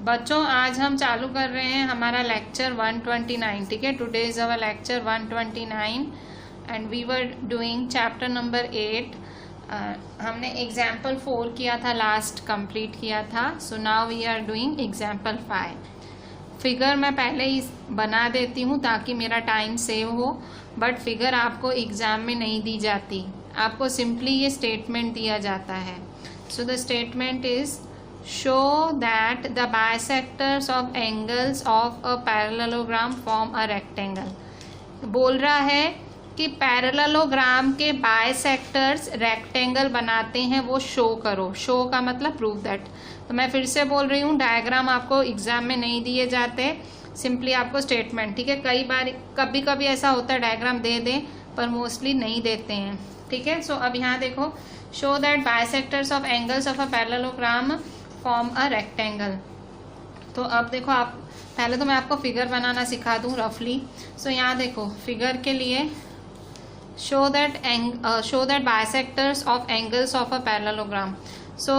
बच्चों आज हम चालू कर रहे हैं हमारा लेक्चर 129, ठीक है। Today is our lecture 129 and we were doing chapter number 8। हमने एग्जाम्पल 4 किया था, लास्ट कंप्लीट किया था। So now we are doing example 5। Figure मैं पहले ही बना देती हूँ ताकि मेरा टाइम सेव हो, बट फिगर आपको एग्जाम में नहीं दी जाती, आपको सिंपली ये स्टेटमेंट दिया जाता है। So the statement is show that the bisectors of angles of a parallelogram form a rectangle। बोल रहा है कि पैरेललोग्राम के बायसेक्टर्स रेक्टेंगल बनाते हैं, वो शो करो। शो का मतलब प्रूव दैट। तो मैं फिर से बोल रही हूँ, डायग्राम आपको एग्जाम में नहीं दिए जाते, सिंपली आपको स्टेटमेंट, ठीक है। कई बार कभी कभी ऐसा होता है डायग्राम दे दें, पर मोस्टली नहीं देते हैं, ठीक है। सो अब यहाँ देखो, show that bisectors of angles of a parallelogram form a rectangle. तो अब देखो, आप पहले तो मैं आपको फिगर बनाना सिखा दूं रफली। सो यहाँ देखो, फिगर के लिए show that bisectors of angles of a parallelogram. So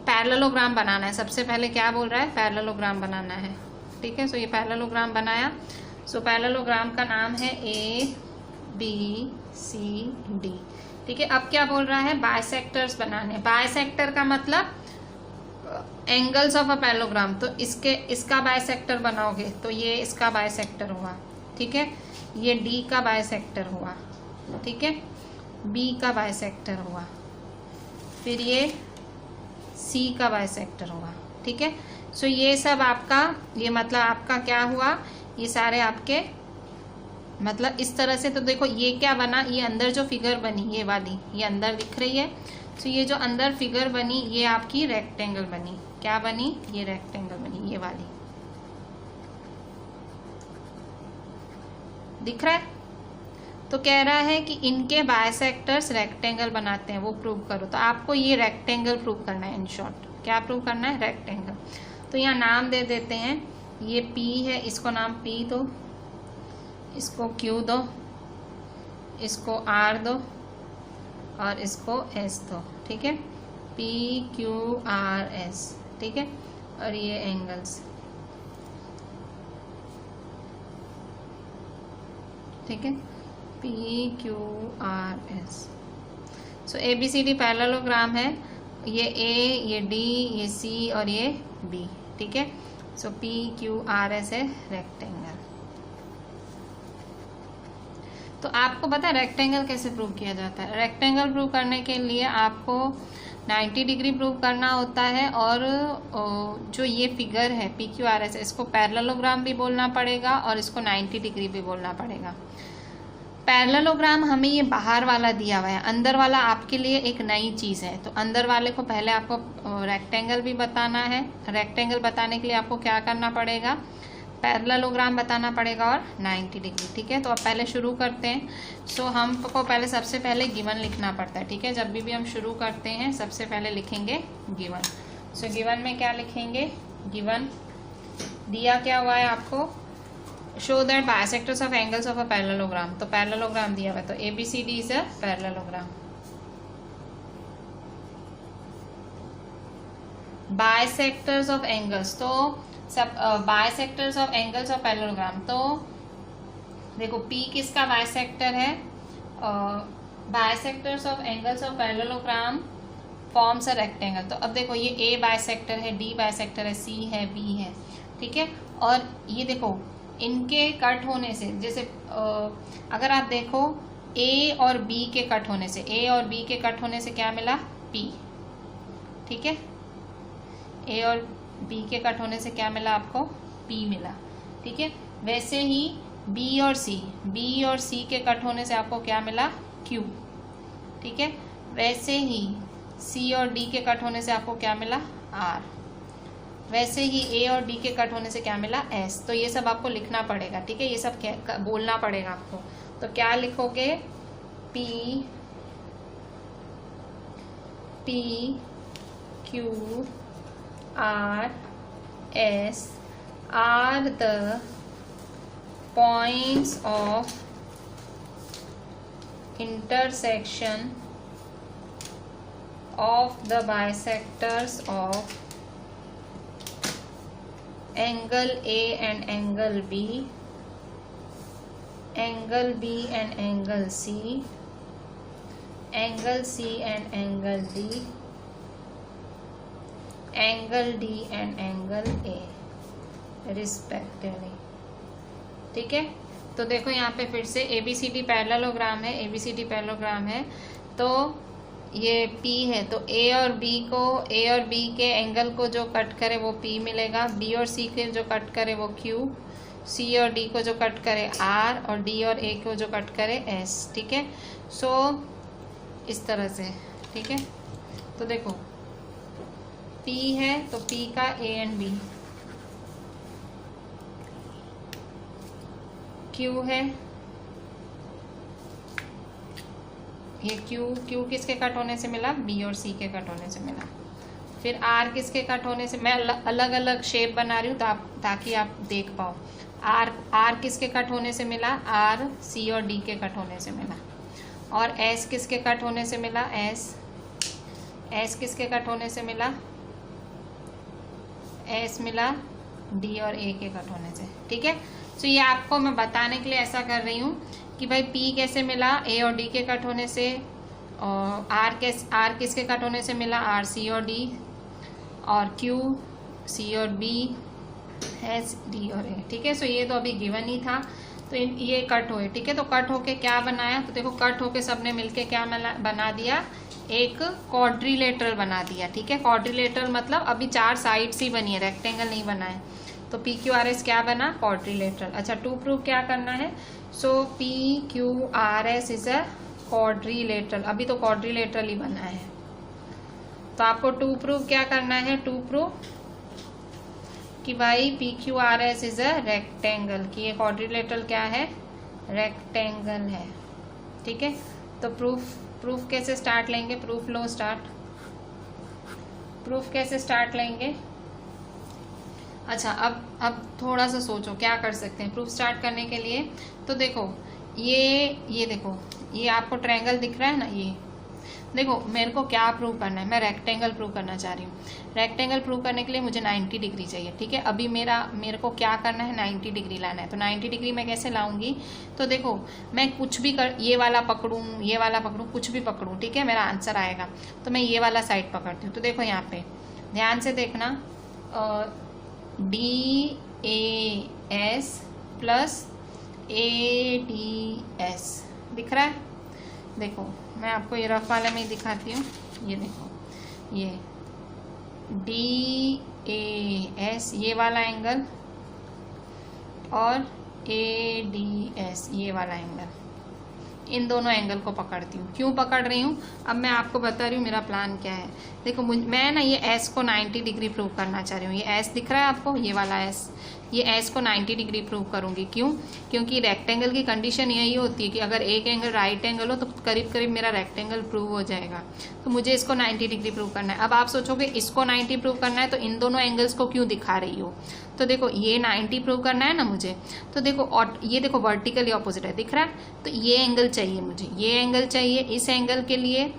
parallelogram बनाना है। सबसे पहले क्या बोल रहा है, पैरेललोग्राम बनाना है, ठीक है। सो ये पैरेललोग्राम बनाया। सो पैरेललोग्राम का नाम है ABCD, ठीक है। अब क्या बोल रहा है, बायसेक्टर्स बनाने। बायसेक्टर का मतलब एंगल्स ऑफ अ पैरेललोग्राम। तो इसका बायसेक्टर बनाओगे तो ये इसका बायसेक्टर हुआ, ठीक है। ये D का बायसेक्टर हुआ, ठीक है। B का बायसेक्टर हुआ, फिर ये C का बायसेक्टर हुआ, ठीक है। सो ये सब आपका, ये मतलब आपका क्या हुआ, ये सारे आपके मतलब इस तरह से। तो देखो ये क्या बना, ये अंदर जो फिगर बनी, ये वाली, ये अंदर दिख रही है। तो ये जो अंदर फिगर बनी, ये आपकी रेक्टेंगल बनी। क्या बनी, ये रेक्टेंगल बनी, ये वाली दिख रहा है। तो कह रहा है कि इनके बायसेक्टर्स रेक्टेंगल बनाते हैं, वो प्रूव करो। तो आपको ये रेक्टेंगल प्रूव करना है। इन शॉर्ट क्या प्रूव करना है, रेक्टेंगल। तो यहाँ नाम दे देते हैं, ये P है, इसको नाम P दो, इसको Q दो, इसको R दो और इसको S दो, ठीक है। PQRS, ठीक है। और ये एंगल्स, ठीक है, PQRS। सो ABCD पैरेललोग्राम है। ये A, ये D, ये C और ये B, ठीक है। सो PQRS है रेक्टेंगल। तो आपको पता है रेक्टेंगल कैसे प्रूव किया जाता है। रेक्टेंगल प्रूव करने के लिए आपको 90 डिग्री प्रूव करना होता है, और जो ये फिगर है PQRS, इसको पैरेललोग्राम भी बोलना पड़ेगा और इसको 90 डिग्री भी बोलना पड़ेगा। पैरेललोग्राम हमें ये बाहर वाला दिया हुआ है, अंदर वाला आपके लिए एक नई चीज़ है। तो अंदर वाले को पहले आपको रेक्टेंगल भी बताना है। रेक्टेंगल बताने के लिए आपको क्या करना पड़ेगा, पैरेललोग्राम बताना पड़ेगा और 90 डिग्री, ठीक है। तो अब पहले शुरू करते हैं। सो हमको पहले सबसे पहले गिवन लिखना पड़ता है, ठीक है। जब भी हम शुरू करते हैं सबसे पहले लिखेंगे गिवन। सो गिवन में क्या लिखेंगे, गिवन दिया क्या हुआ है आपको, show that bisectors of angles of a parallelogram. तो पैरेललोग्राम दिया हुआ है, तो ABCD is a parallelogram. Bisectors of angles, तो सब bisectors of angles of parallelogram. तो देखो P किसका बायसेक्टर है, bisectors of angles of parallelogram forms a rectangle. तो अब देखो, ये A बायसेक्टर है, D बायसेक्टर है, C है, B है, ठीक है। और ये देखो, इनके कट होने से, जैसे अगर आप देखो A और B के कट होने से, A और B के कट होने से क्या मिला, P, ठीक है। A और B के कट होने से क्या मिला आपको, P मिला, ठीक है। वैसे ही B और C के कट होने से आपको क्या मिला, Q, ठीक है। वैसे ही C और D के कट होने से आपको क्या मिला, R। वैसे ही A और B के कट होने से क्या मिला, S। तो ये सब आपको लिखना पड़ेगा, ठीक है। ये सब बोलना पड़ेगा आपको। तो क्या लिखोगे, PQRS are the points of intersection of the bisectors of angle A and angle B, angle B and angle C, angle C and angle D, angle D and angle A respectively. ठीक है, तो देखो यहाँ पे फिर से ABCD parallelogram है, ABCD parallelogram है। तो ये P है, तो A और B के एंगल को जो कट करे वो P मिलेगा, B और C के जो कट करे वो Q, C और D को जो कट करे R, और D और A को जो कट करे S। ठीक है, सो इस तरह से। ठीक है, तो देखो P है तो P का A एंड B, Q है, ये Q किसके कट होने से मिला? B और C के कट होने से मिला। फिर R किसके कट होने से, मैं अलग अलग शेप बना रही हूँ ताकि आप देख पाओ। R किसके कट होने से मिला? R C और D के कट होने से मिला। और S किसके कट होने से मिला? S किसके कट होने से मिला? S मिला D और A के कट होने से। ठीक है, तो ये आपको मैं बताने के लिए ऐसा कर रही हूँ कि भाई P कैसे मिला? A और D के कट होने से। और R किसके कट होने से मिला? R C और D, और Q C और B, S D और A। ठीक है, सो ये तो अभी गिवन ही था, तो ये कट हुए। ठीक है, तो कट होके क्या बनाया? तो देखो कट होके सबने मिलके क्या बना दिया? एक क्वाड्रिलेटरल बना दिया। ठीक है, क्वाड्रिलेटरल मतलब अभी 4 साइड्स ही बनी है, रेक्टेंगल नहीं बना है। तो PQRS क्या बना? क्वाड्रिलेटरल। अच्छा, टू प्रूव क्या करना है? सो PQRS इज अ क्वाड्रिलेटरल। अभी तो क्वाड्रिलेटरल ही बना है, तो आपको टू प्रूव क्या करना है? टू प्रूव कि भाई PQRS इज अ रेक्टेंगल, कि ये क्वाड्रिलेटरल क्या है? रेक्टेंगल है। ठीक है, तो प्रूफ कैसे स्टार्ट लेंगे? प्रूफ लो स्टार्ट। प्रूफ कैसे स्टार्ट लेंगे? अच्छा, अब थोड़ा सा सोचो क्या कर सकते हैं प्रूफ स्टार्ट करने के लिए। तो देखो ये देखो, ये आपको ट्रायंगल दिख रहा है ना, ये देखो मेरे को क्या प्रूव करना है? मैं रेक्टेंगल प्रूव करना चाह रही हूँ। रेक्टेंगल प्रूव करने के लिए मुझे 90 डिग्री चाहिए। ठीक है, अभी मेरे को क्या करना है? 90 डिग्री लाना है। तो 90 डिग्री मैं कैसे लाऊंगी? तो देखो मैं कुछ भी ये वाला पकड़ूँ, ये वाला पकड़ूँ, कुछ भी पकड़ूँ, ठीक है, मेरा आंसर आएगा। तो मैं ये वाला साइड पकड़ती हूँ। तो देखो यहाँ पे ध्यान से देखना, DAS प्लस ADS दिख रहा है? देखो मैं आपको ये रफ वाले में ही दिखाती हूँ। ये देखो, ये DAS ये वाला एंगल और ADS ये वाला एंगल, इन दोनों एंगल को पकड़ती हूँ। क्यों पकड़ रही हूँ? अब मैं आपको बता रही हूँ मेरा प्लान क्या है। देखो मैं ना ये S को 90 डिग्री प्रूव करना चाह रही हूँ। ये S दिख रहा है आपको, ये वाला S, ये S को 90 डिग्री प्रूव करूँगी। क्यों? क्योंकि रेक्टेंगल की कंडीशन यही होती है कि अगर एक एंगल राइट एंगल हो तो करीब करीब मेरा रेक्टेंगल प्रूव हो जाएगा। तो मुझे इसको 90 डिग्री प्रूव करना है। अब आप सोचोगे इसको 90 प्रूव करना है तो इन दोनों एंगल्स को क्यों दिखा रही हो? तो देखो ये 90 प्रूव करना है ना मुझे, तो देखो और ये देखो वर्टिकली ऑपोजिट है, दिख रहा है? तो ये एंगल चाहिए मुझे, ये एंगल चाहिए, इस एंगल के लिए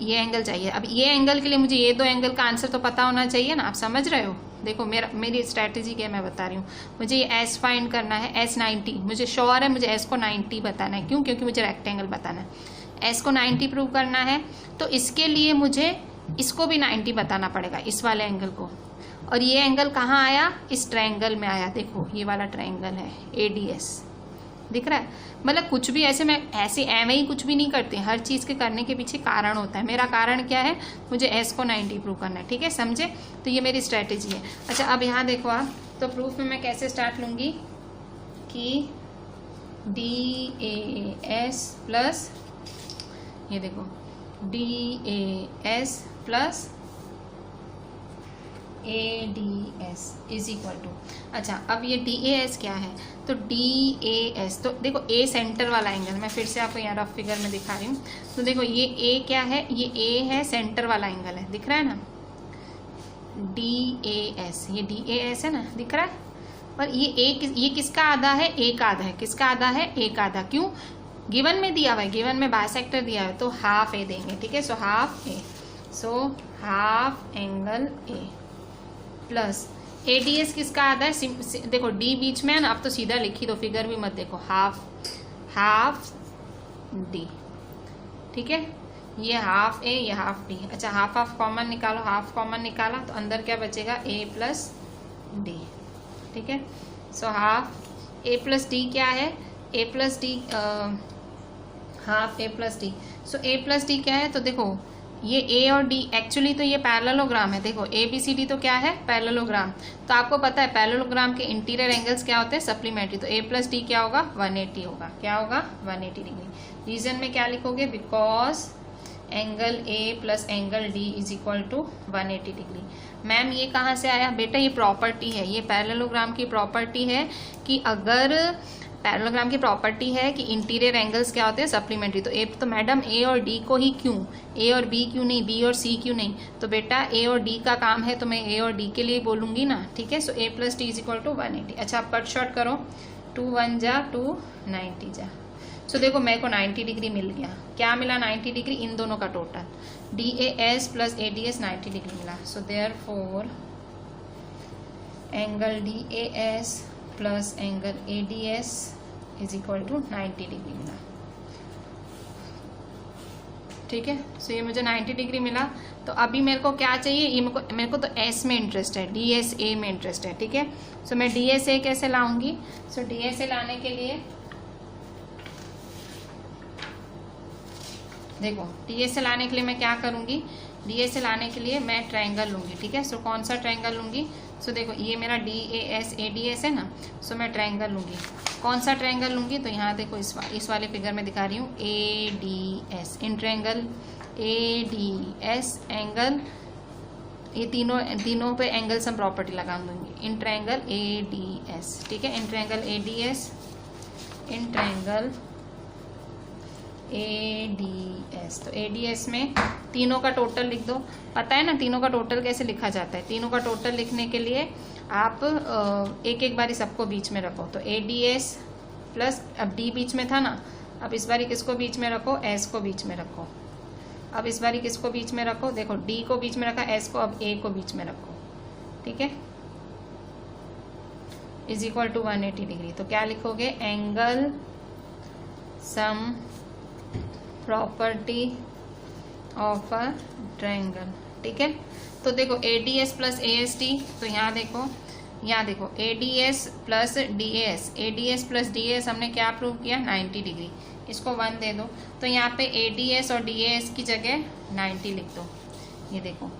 ये एंगल चाहिए। अब ये एंगल के लिए मुझे ये दो एंगल का आंसर तो पता होना चाहिए ना, आप समझ रहे हो? देखो मेरी स्ट्रैटेजी क्या मैं बता रही हूँ। मुझे ये S फाइंड करना है, S 90, मुझे श्योर है मुझे S को 90 बताना है। क्यों? क्योंकि मुझे रेक्टेंगल बताना है। S को 90 प्रूव करना है तो इसके लिए मुझे इसको भी 90 बताना पड़ेगा, इस वाले एंगल को। और ये एंगल कहाँ आया? इस ट्रायंगल में आया। देखो ये वाला ट्रायंगल है ADS, दिख रहा है? मतलब कुछ भी ऐसे मैं एवं ही कुछ भी नहीं करती, हर चीज़ के करने के पीछे कारण होता है। मेरा कारण क्या है? मुझे S को 90 प्रूव करना है। ठीक है, समझे? तो ये मेरी स्ट्रैटेजी है। अच्छा, अब यहाँ देखो आप, तो प्रूफ में मैं कैसे स्टार्ट लूँगी कि DAS प्लस, ये देखो DAS plus ADS is equal to, अच्छा अब ये DAS क्या है? तो DAS, तो देखो A सेंटर वाला एंगल, मैं फिर से आपको यहाँ रफ फिगर में दिखा रही हूँ। तो देखो ये A क्या है? ये A है, सेंटर वाला एंगल है, दिख रहा है ना? DAS, ये DAS है ना, दिख रहा है? और ये किसका आधा है? A का आधा है। किसका आधा है? A का आधा। क्यों? गिवन में दिया हुआ है, गिवन में बाइसेक्टर दिया है, तो हाफ A देंगे। ठीक है, so half A, so half angle A plus ADS किसका आता है, देखो D बीच में है ना, अब तो सीधा लिखी दो, फिगर भी मत देखो, हाफ D, ठीक है, ये हाफ A, ये हाफ D। अच्छा हाफ कॉमन निकालो, हाफ कॉमन निकाला तो अंदर क्या बचेगा, A प्लस D, ठीक है। So half A plus D क्या है, A plus D, half A plus D। So A plus D क्या है, तो देखो ये A और D एक्चुअली तो ये पैरेललोग्राम है, देखो ABCD तो क्या है, पैरेललोग्राम। तो आपको पता है पैरेललोग्राम के इंटीरियर एंगल्स क्या होते हैं, सप्लीमेंट्री। तो A प्लस D क्या होगा, 180 होगा। क्या होगा, 180 डिग्री। रीजन में क्या लिखोगे, because angle A plus angle D is equal to 180 degree. Ma'am ये कहाँ से आया, बेटा ये प्रॉपर्टी है, ये पैरेललोग्राम की प्रॉपर्टी है कि अगर पैरेललोग्राम की प्रॉपर्टी है कि इंटीरियर एंगल्स क्या होते हैं, सप्लीमेंट्री। तो मैडम A और D को ही क्यों, A और B क्यों नहीं, B और C क्यों नहीं, तो बेटा A और D का काम है तो मैं A और D के लिए बोलूंगी ना, ठीक है। So A plus D is equal to 180। अच्छा आप कट शॉर्ट करो, 2 1 जा 2 90 जा। सो देखो मेरे को 90 डिग्री मिल गया। क्या मिला, 90 डिग्री, इन दोनों का total DAS plus ADS 90 degree मिला। So therefore angle DAS plus angle ADS is equal to 90 degree मिला, ठीक है। सो ये मुझे 90 डिग्री मिला। तो अभी मेरे को क्या चाहिए, ये मेरे को तो S में इंटरेस्ट है, DSA में इंटरेस्ट है, ठीक है। सो मैं DSA कैसे लाऊंगी, सो DSA लाने के लिए देखो, DSA लाने के लिए मैं क्या करूंगी, DSA लाने के लिए मैं ट्रायंगल लूंगी, ठीक है। सो कौन सा ट्रायंगल लूंगी, सो देखो ये मेरा DAS ADS है ना, सो मैं ट्रायंगल लूंगी। कौन सा ट्रायंगल लूंगी, तो यहाँ देखो इस वाले फिगर में दिखा रही हूँ, ADS in triangle ADS angle, ये तीनों पे एंगल सम प्रॉपर्टी लगा दूंगी, इन ट्रायंगल ADS, ठीक है। In triangle ADS, in triangle ADS। तो ADS में तीनों का टोटल लिख दो। पता है ना तीनों का टोटल कैसे लिखा जाता है, तीनों का टोटल लिखने के लिए आप एक एक बारी सबको बीच में रखो। तो ADS प्लस, अब D बीच में था ना, अब इस बारी किसको बीच में रखो, S को बीच में रखो। अब इस बारी किसको बीच में रखो, देखो D को बीच में रखा, S को, अब A को बीच में रखो, ठीक है, इज इक्वल टू 180 डिग्री। तो क्या लिखोगे, angle sum property of a triangle, ठीक है। तो देखो ADS प्लस AST, तो यहाँ देखो ADS plus DAS, ADS plus DAS हमने क्या प्रूव किया, 90 डिग्री। इसको 1 दे दो, तो यहाँ पे ADS और DAS की जगह 90 लिख दो। ये देखो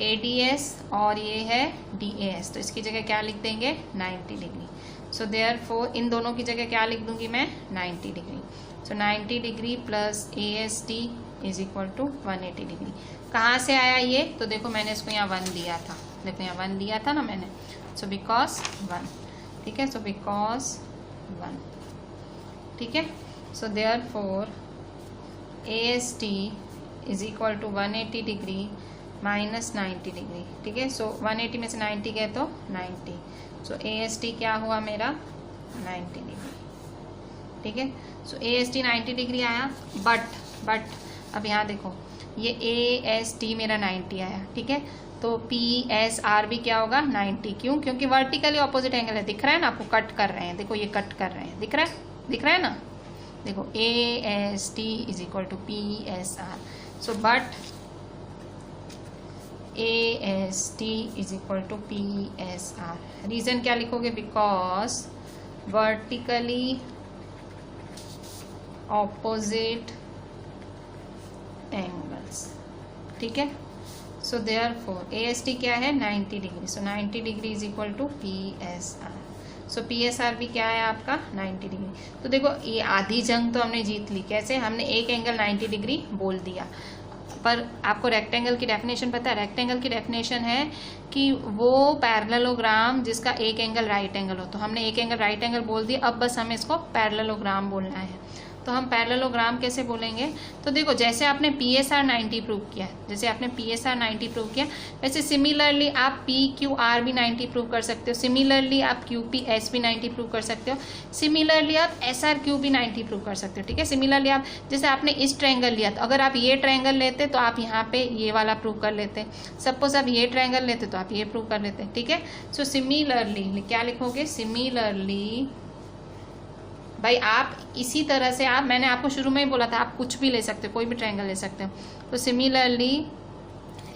ADS और ये है DAS, तो इसकी जगह क्या लिख देंगे, 90 डिग्री। सो देयरफॉर इन दोनों की जगह क्या लिख दूंगी मैं, 90 degree. So 90 degree plus AST is equal to 180 degree. कहाँ से आया ये, तो देखो मैंने इसको यहाँ 1 दिया था, देखो यहाँ 1 दिया था ना मैंने। सो बिकॉज 1, ठीक है, सो बिकॉज 1, ठीक है। So therefore AST is equal to 180 degree minus 90 degree, ठीक है। सो 180 में से 90 गए तो 90। सो AST क्या हुआ मेरा, 90 डिग्री, ठीक है। सो AST 90 डिग्री आया, बट अब यहाँ देखो ये AST मेरा 90 आया, ठीक है। तो PSR भी क्या होगा, 90। क्यों, क्योंकि वर्टिकली ऑपोजिट एंगल है, दिख रहा है ना आपको, कट कर रहे हैं, देखो ये कट कर रहे हैं, दिख रहा है ना, देखो AST is equal to PSR। So but AST is equal to PSR। Reason क्या लिखोगे, बिकॉज वर्टिकली ऑपोजिट एंगल्स, ठीक है। सो देयरफॉर AST क्या है, 90 degree. So 90 degree is equal to PSR। So PSR भी क्या है आपका, 90 डिग्री। तो देखो ये आधी जंग तो हमने जीत ली। कैसे, हमने एक एंगल 90 डिग्री बोल दिया। पर आपको रेक्टेंगल की डेफिनेशन पता है, रेक्टेंगल की डेफिनेशन है कि वो पैरेललोग्राम जिसका एक एंगल राइट एंगल हो। तो हमने एक एंगल राइट एंगल बोल दिया, अब बस हमें इसको पैरेललोग्राम बोलना है। तो हम पैरेललोग्राम कैसे बोलेंगे? तो देखो जैसे आपने PSR 90 प्रूव किया, जैसे आपने PSR 90 प्रूव किया, वैसे सिमिलरली आप PQR भी 90 प्रूव कर सकते हो, सिमिलरली आप QPS भी 90 प्रूव कर सकते हो, सिमिलरली आप SRQ भी 90 प्रूव कर सकते हो। ठीक है, सिमिलरली आप जैसे आपने इस ट्रायंगल लिया, तो अगर आप ये ट्रायंगल लेते तो आप यहाँ पे ये वाला प्रूव कर लेते, सपोज आप ये ट्रायंगल लेते तो आप ये प्रूव कर लेते। ठीक है, सो सिमिलरली क्या लिखोगे? सिमिलरली भाई आप इसी तरह से आप, मैंने आपको शुरू में ही बोला था आप कुछ भी ले सकते हो, कोई भी ट्रायंगल ले सकते हो। तो similarly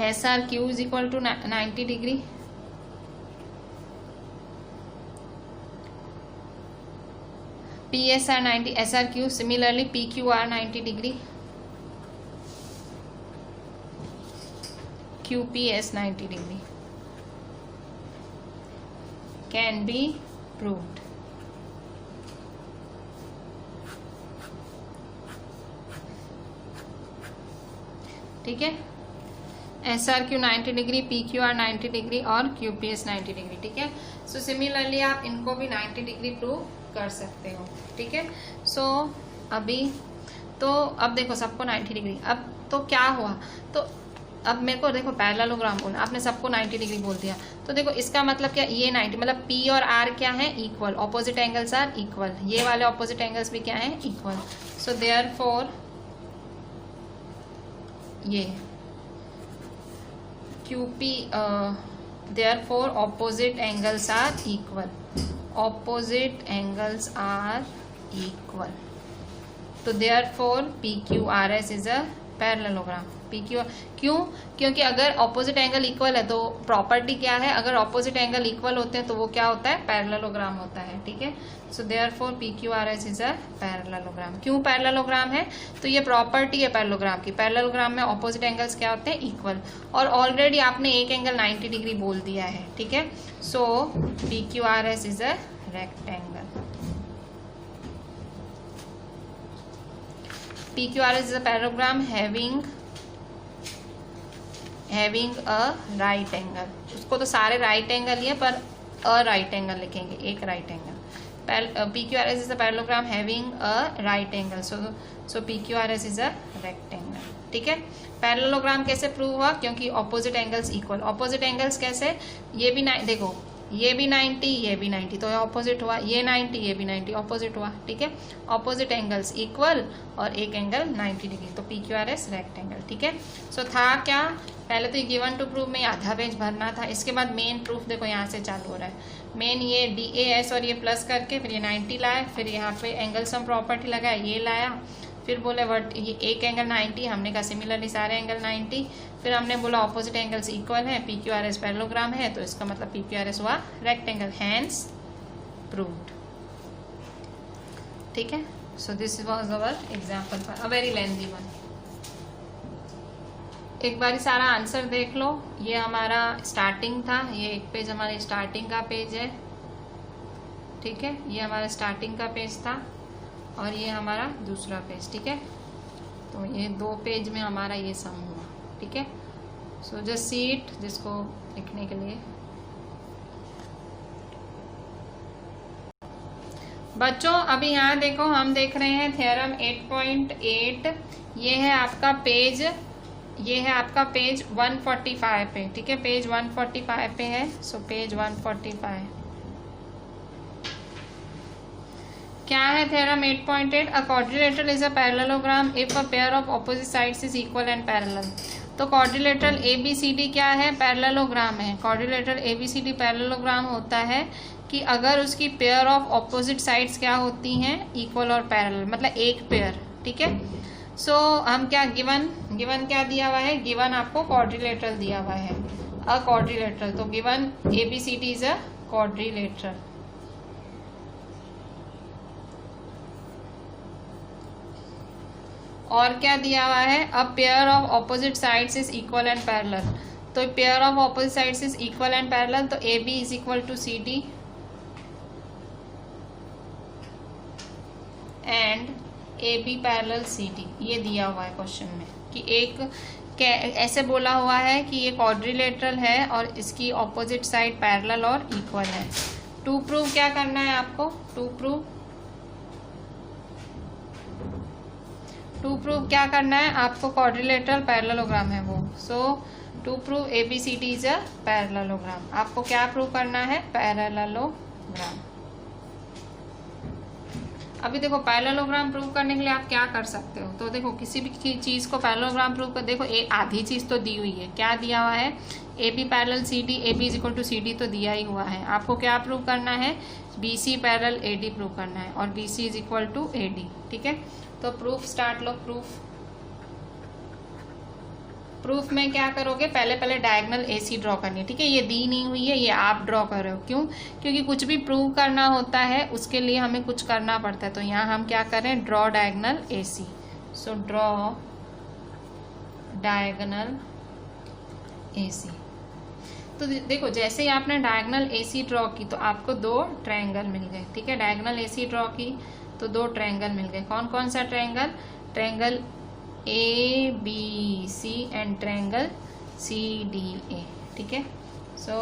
SRQ is equal to 90 degree, PSR 90, SRQ, similarly PQR 90 degree, QPS 90 degree can be proved. ठीक है, SRQ 90 डिग्री, PQR 90 डिग्री और QPS 90 डिग्री। ठीक है, सो सिमिलरली आप इनको भी 90 डिग्री प्रूव कर सकते हो। ठीक है, सो अभी तो अब देखो सबको 90 डिग्री, अब तो क्या हुआ? तो अब मेरे को देखो पैरेललोग्राम बोलना, आपने सबको 90 डिग्री बोल दिया, तो देखो इसका मतलब क्या? ये 90 मतलब P और R क्या है? Equal, opposite angles are equal, ये वाले ऑपोजिट एंगल्स भी क्या है? इक्वल। सो देयरफॉर ये QP therefore opposite angles are equal, opposite angles are equal, तो therefore PQRS is a parallelogram. क्यों? क्योंकि अगर ऑपोजिट एंगल इक्वल है तो प्रॉपर्टी क्या है? अगर ऑपोजिट एंगल इक्वल होते हैं तो वो क्या होता है? पैरेललोग्राम होता है। ठीक है, so therefore PQRS is a parallelogram. क्यों पैरेललोग्राम है? तो ये प्रॉपर्टी है पैरेललोग्राम की, पैरेललोग्राम में ऑपोजिट एंगल्स क्या होते हैं? इक्वल, और ऑलरेडी आपने एक एंगल 90 डिग्री बोल दिया है। ठीक है, सो PQRS is a rectangle. PQRS is a parallelogram having a right angle। उसको तो सारे राइट एंगल ही है पर अ राइट एंगल लिखेंगे, एक right angle. PQRS is a parallelogram having a right angle, so PQRS is a rectangle। ठीक है, parallelogram कैसे प्रूव हुआ? क्योंकि opposite angles equal. Opposite angles कैसे? ये भी देखो ये भी 90, ये भी 90, तो ये ऑपोजिट हुआ, ये 90, ये भी 90, ऑपोजिट हुआ। ठीक है, ऑपोजिट एंगल्स इक्वल और एक एंगल 90 डिग्री, तो PQRS रेक्टेंगल। ठीक है, सो था क्या? पहले तो ये गिवन टू प्रूफ में आधा पेज भरना था, इसके बाद मेन प्रूफ देखो यहाँ से चालू हो रहा है। मेन ये DAS और ये प्लस करके फिर ये 90 लाया, फिर यहाँ पे एंगल सम प्रॉपर्टी लगाया, ये लाया, फिर बोले ये एक एंगल 90, हमने कहा सिमिलरली सारे एंगल 90, फिर हमने बोला ऑपोजिट एंगल्स इक्वल है, PQRS पैरेललोग्राम है, तो इसका मतलब PQRS हुआ रेक्टेंगल, हैंस प्रूव्ड। ठीक है, so this was our example for a very lengthy one. एक बारी सारा आंसर देख लो। ये हमारा स्टार्टिंग था, ये एक पेज हमारे स्टार्टिंग का पेज है। ठीक है, ये हमारा स्टार्टिंग का पेज था और ये हमारा दूसरा पेज। ठीक है, तो ये 2 पेज में हमारा ये सम हुआ। ठीक है, सो जस्ट सी इट, जिसको लिखने के लिए। बच्चों अभी यहाँ देखो, हम देख रहे हैं थ्योरम 8.8, ये है आपका पेज, ये है आपका पेज 145 पे। ठीक है, पेज 145 पे है, सो पेज 145 क्या है? Theorem 8.8, a quadrilateral is a parallelogram if a pair of opposite sides is equal and parallel. तो क्वाड्रिलेटरल ABCD क्या है? पैरेललोग्राम है। क्वाड्रिलेटरल ABCD पैरेललोग्राम होता है कि अगर उसकी पेयर ऑफ ऑपोजिट साइड्स क्या होती हैं? इक्वल और पैरेलल, मतलब एक पेयर। ठीक है, सो हम क्या गिवन क्या दिया हुआ है? गिवन आपको क्वाड्रिलेटरल दिया हुआ है, अ क्वाड्रिलेटरल। तो given ABCD is a quadrilateral. और क्या दिया हुआ है? A pair of opposite sides is equal and parallel. तो pair of opposite sides is equal and parallel, तो AB is equal to CD and AB parallel CD। ये दिया हुआ है क्वेश्चन में कि एक ऐसे बोला हुआ है कि ये क्वाड्रिलेटरल है और इसकी ऑपोजिट साइड पैरेलल और इक्वल है। टू प्रूव क्या करना है आपको? टू प्रूव टू प्रूव क्या करना है आपको, क्वाड्रिलेटरल पैरेललोग्राम है वो। So to prove ABCD is a parallelogram, आपको क्या प्रूव करना है, पैरेललोग्राम। अभी देखो पैरेललोग्राम प्रूव करने के लिए आप क्या कर सकते हो, तो देखो किसी भी चीज को पैरेललोग्राम प्रूव कर, देखो आधी चीज तो दी हुई है, क्या दिया हुआ है, AB parallel CD, AB is equal to CD तो दिया ही हुआ है। आपको क्या प्रूव करना है, BC पैरेलल AD प्रूव करना है, और BC is equal to AD। ठीक है, तो प्रूफ स्टार्ट लो। प्रूफ में क्या करोगे, पहले डायगोनल AC ड्रॉ करनी है। ठीक है, ये दी नहीं हुई है, ये आप ड्रॉ कर रहे हो, क्यों, क्योंकि कुछ भी प्रूव करना होता है उसके लिए हमें कुछ करना पड़ता है। तो यहाँ हम क्या करें, draw diagonal AC। So draw diagonal AC। तो देखो जैसे ही आपने डायगोनल AC ड्रॉ की तो आपको दो ट्रायंगल मिल गए। ठीक है, डायगोनल AC ड्रॉ की तो दो ट्रायंगल मिल गए। कौन कौन सा triangle, triangle ABC and triangle CDA। ठीक है, so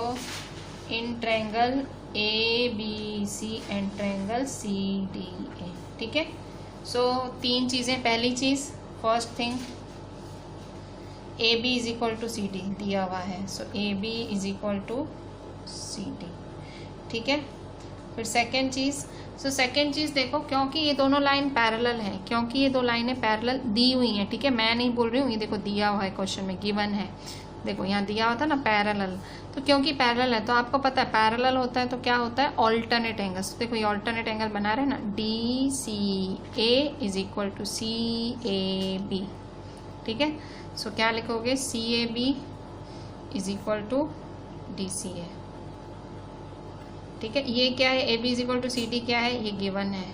in triangle ABC and triangle CDA। ठीक है, सो तीन चीजें, पहली चीज first thing AB is equal to CD दिया हुआ है, so AB is equal to CD। ठीक है, फिर सेकेंड चीज, सो सेकेंड चीज देखो, क्योंकि ये दोनों लाइन पैरेलल हैं, क्योंकि ये दो लाइनें पैरेलल दी हुई हैं। ठीक है, मैं नहीं बोल रही हूँ, ये देखो दिया हुआ है क्वेश्चन में, गिवन है, देखो यहाँ दिया हुआ था ना पैरेलल, तो क्योंकि पैरेलल है तो आपको पता है पैरेलल होता है तो क्या होता है, ऑल्टरनेट एंगल्स। तो देखो ये ऑल्टरनेट एंगल बना रहे हैं ना, DCA is equal to CAB। ठीक है, सो क्या लिखोगे, CAB is equal to DCA। ठीक है, ये क्या है, AB is equal to CD क्या है, ये गिवन है।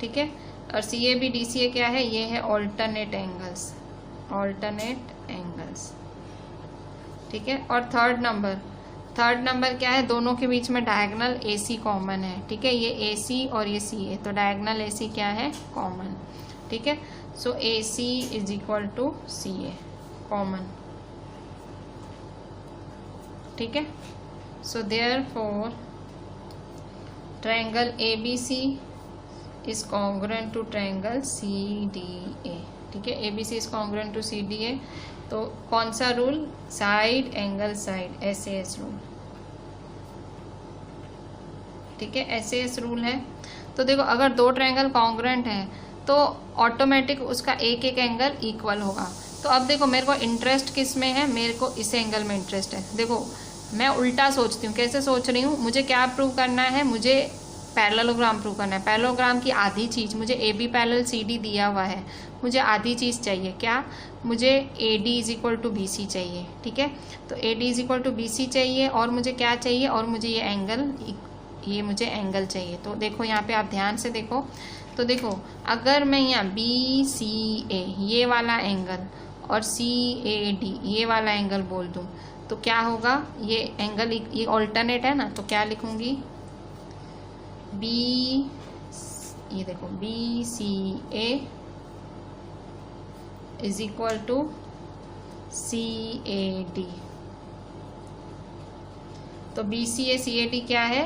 ठीक है, और CAB DCA क्या है, ये है ऑल्टरनेट एंगल्स, ऑल्टरनेट एंगल्स। ठीक है, और थर्ड नंबर क्या है, दोनों के बीच में डायगोनल AC कॉमन है। ठीक है, ये AC और ये CA, तो डायगोनल AC क्या है, कॉमन। ठीक है, so AC is equal to CA common. ठीक है, so therefore triangle ABC is congruent to triangle CDA। ठीक है, ABC is congruent to CDA, तो कौन सा rule, side angle side, SAS rule. ठीक है, SAS रूल है। तो देखो अगर दो ट्रायंगल कॉन्ग्रुएंट है तो ऑटोमेटिक उसका एक एक एंगल इक्वल होगा। तो अब देखो मेरे को इंटरेस्ट किस में है, मेरे को इस एंगल में इंटरेस्ट है। देखो मैं उल्टा सोचती हूँ, कैसे सोच रही हूँ, मुझे क्या प्रूव करना है, मुझे पैरेललोग्राम प्रूव करना है। पैरेललोग्राम की आधी चीज, मुझे AB पैरेलल CD दिया हुआ है, मुझे आधी चीज चाहिए, क्या, मुझे AD is equal to BC चाहिए। ठीक है, तो AD is equal to BC चाहिए, और मुझे क्या चाहिए, और मुझे ये एंगल, ये मुझे एंगल चाहिए। तो देखो यहाँ पे आप ध्यान से देखो, तो देखो अगर मैं यहाँ BCA ये वाला एंगल और CAD ये वाला एंगल बोल दूँ तो क्या होगा, ये एंगल, ये ऑल्टरनेट है ना, तो क्या लिखूंगी, ये देखो BCA is equal to CAD। तो BCA CAD क्या है,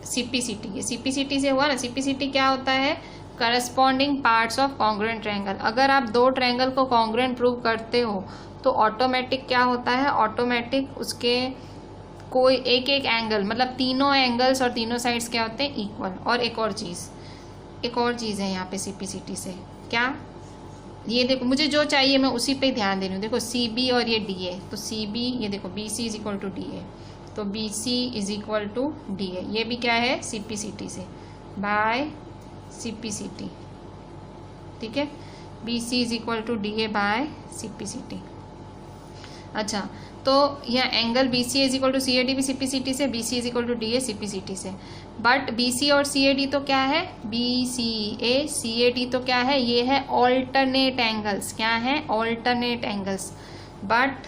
CPCT। ये CPCT से हुआ ना, CPCT क्या होता है, corresponding parts of congruent triangle. अगर आप दो ट्रायंगल को कॉन्ग्रुएंट प्रूव करते हो तो ऑटोमेटिक क्या होता है, ऑटोमेटिक उसके कोई एक एक एंगल, मतलब तीनों एंगल्स और तीनों साइड्स क्या होते हैं, इक्वल। और एक और चीज़ है यहाँ पे CPCT से, क्या, ये देखो मुझे जो चाहिए मैं उसी पे ध्यान दे रही हूँ। देखो CB और ये DA, तो CB, ये देखो BC is equal to DA, तो BC is equal to DA, ये भी क्या है, CPCT से, बाय CPCT। ठीक है, BC is equal to DA by CPCT। अच्छा, तो यह angle BCA is equal to CAD भी CPCT से, BC is equal to DA CPCT से। बट BC और CAD तो क्या है, BCA CAD तो क्या है, ये है ऑल्टरनेट एंगल्स। क्या है, alternate angles. But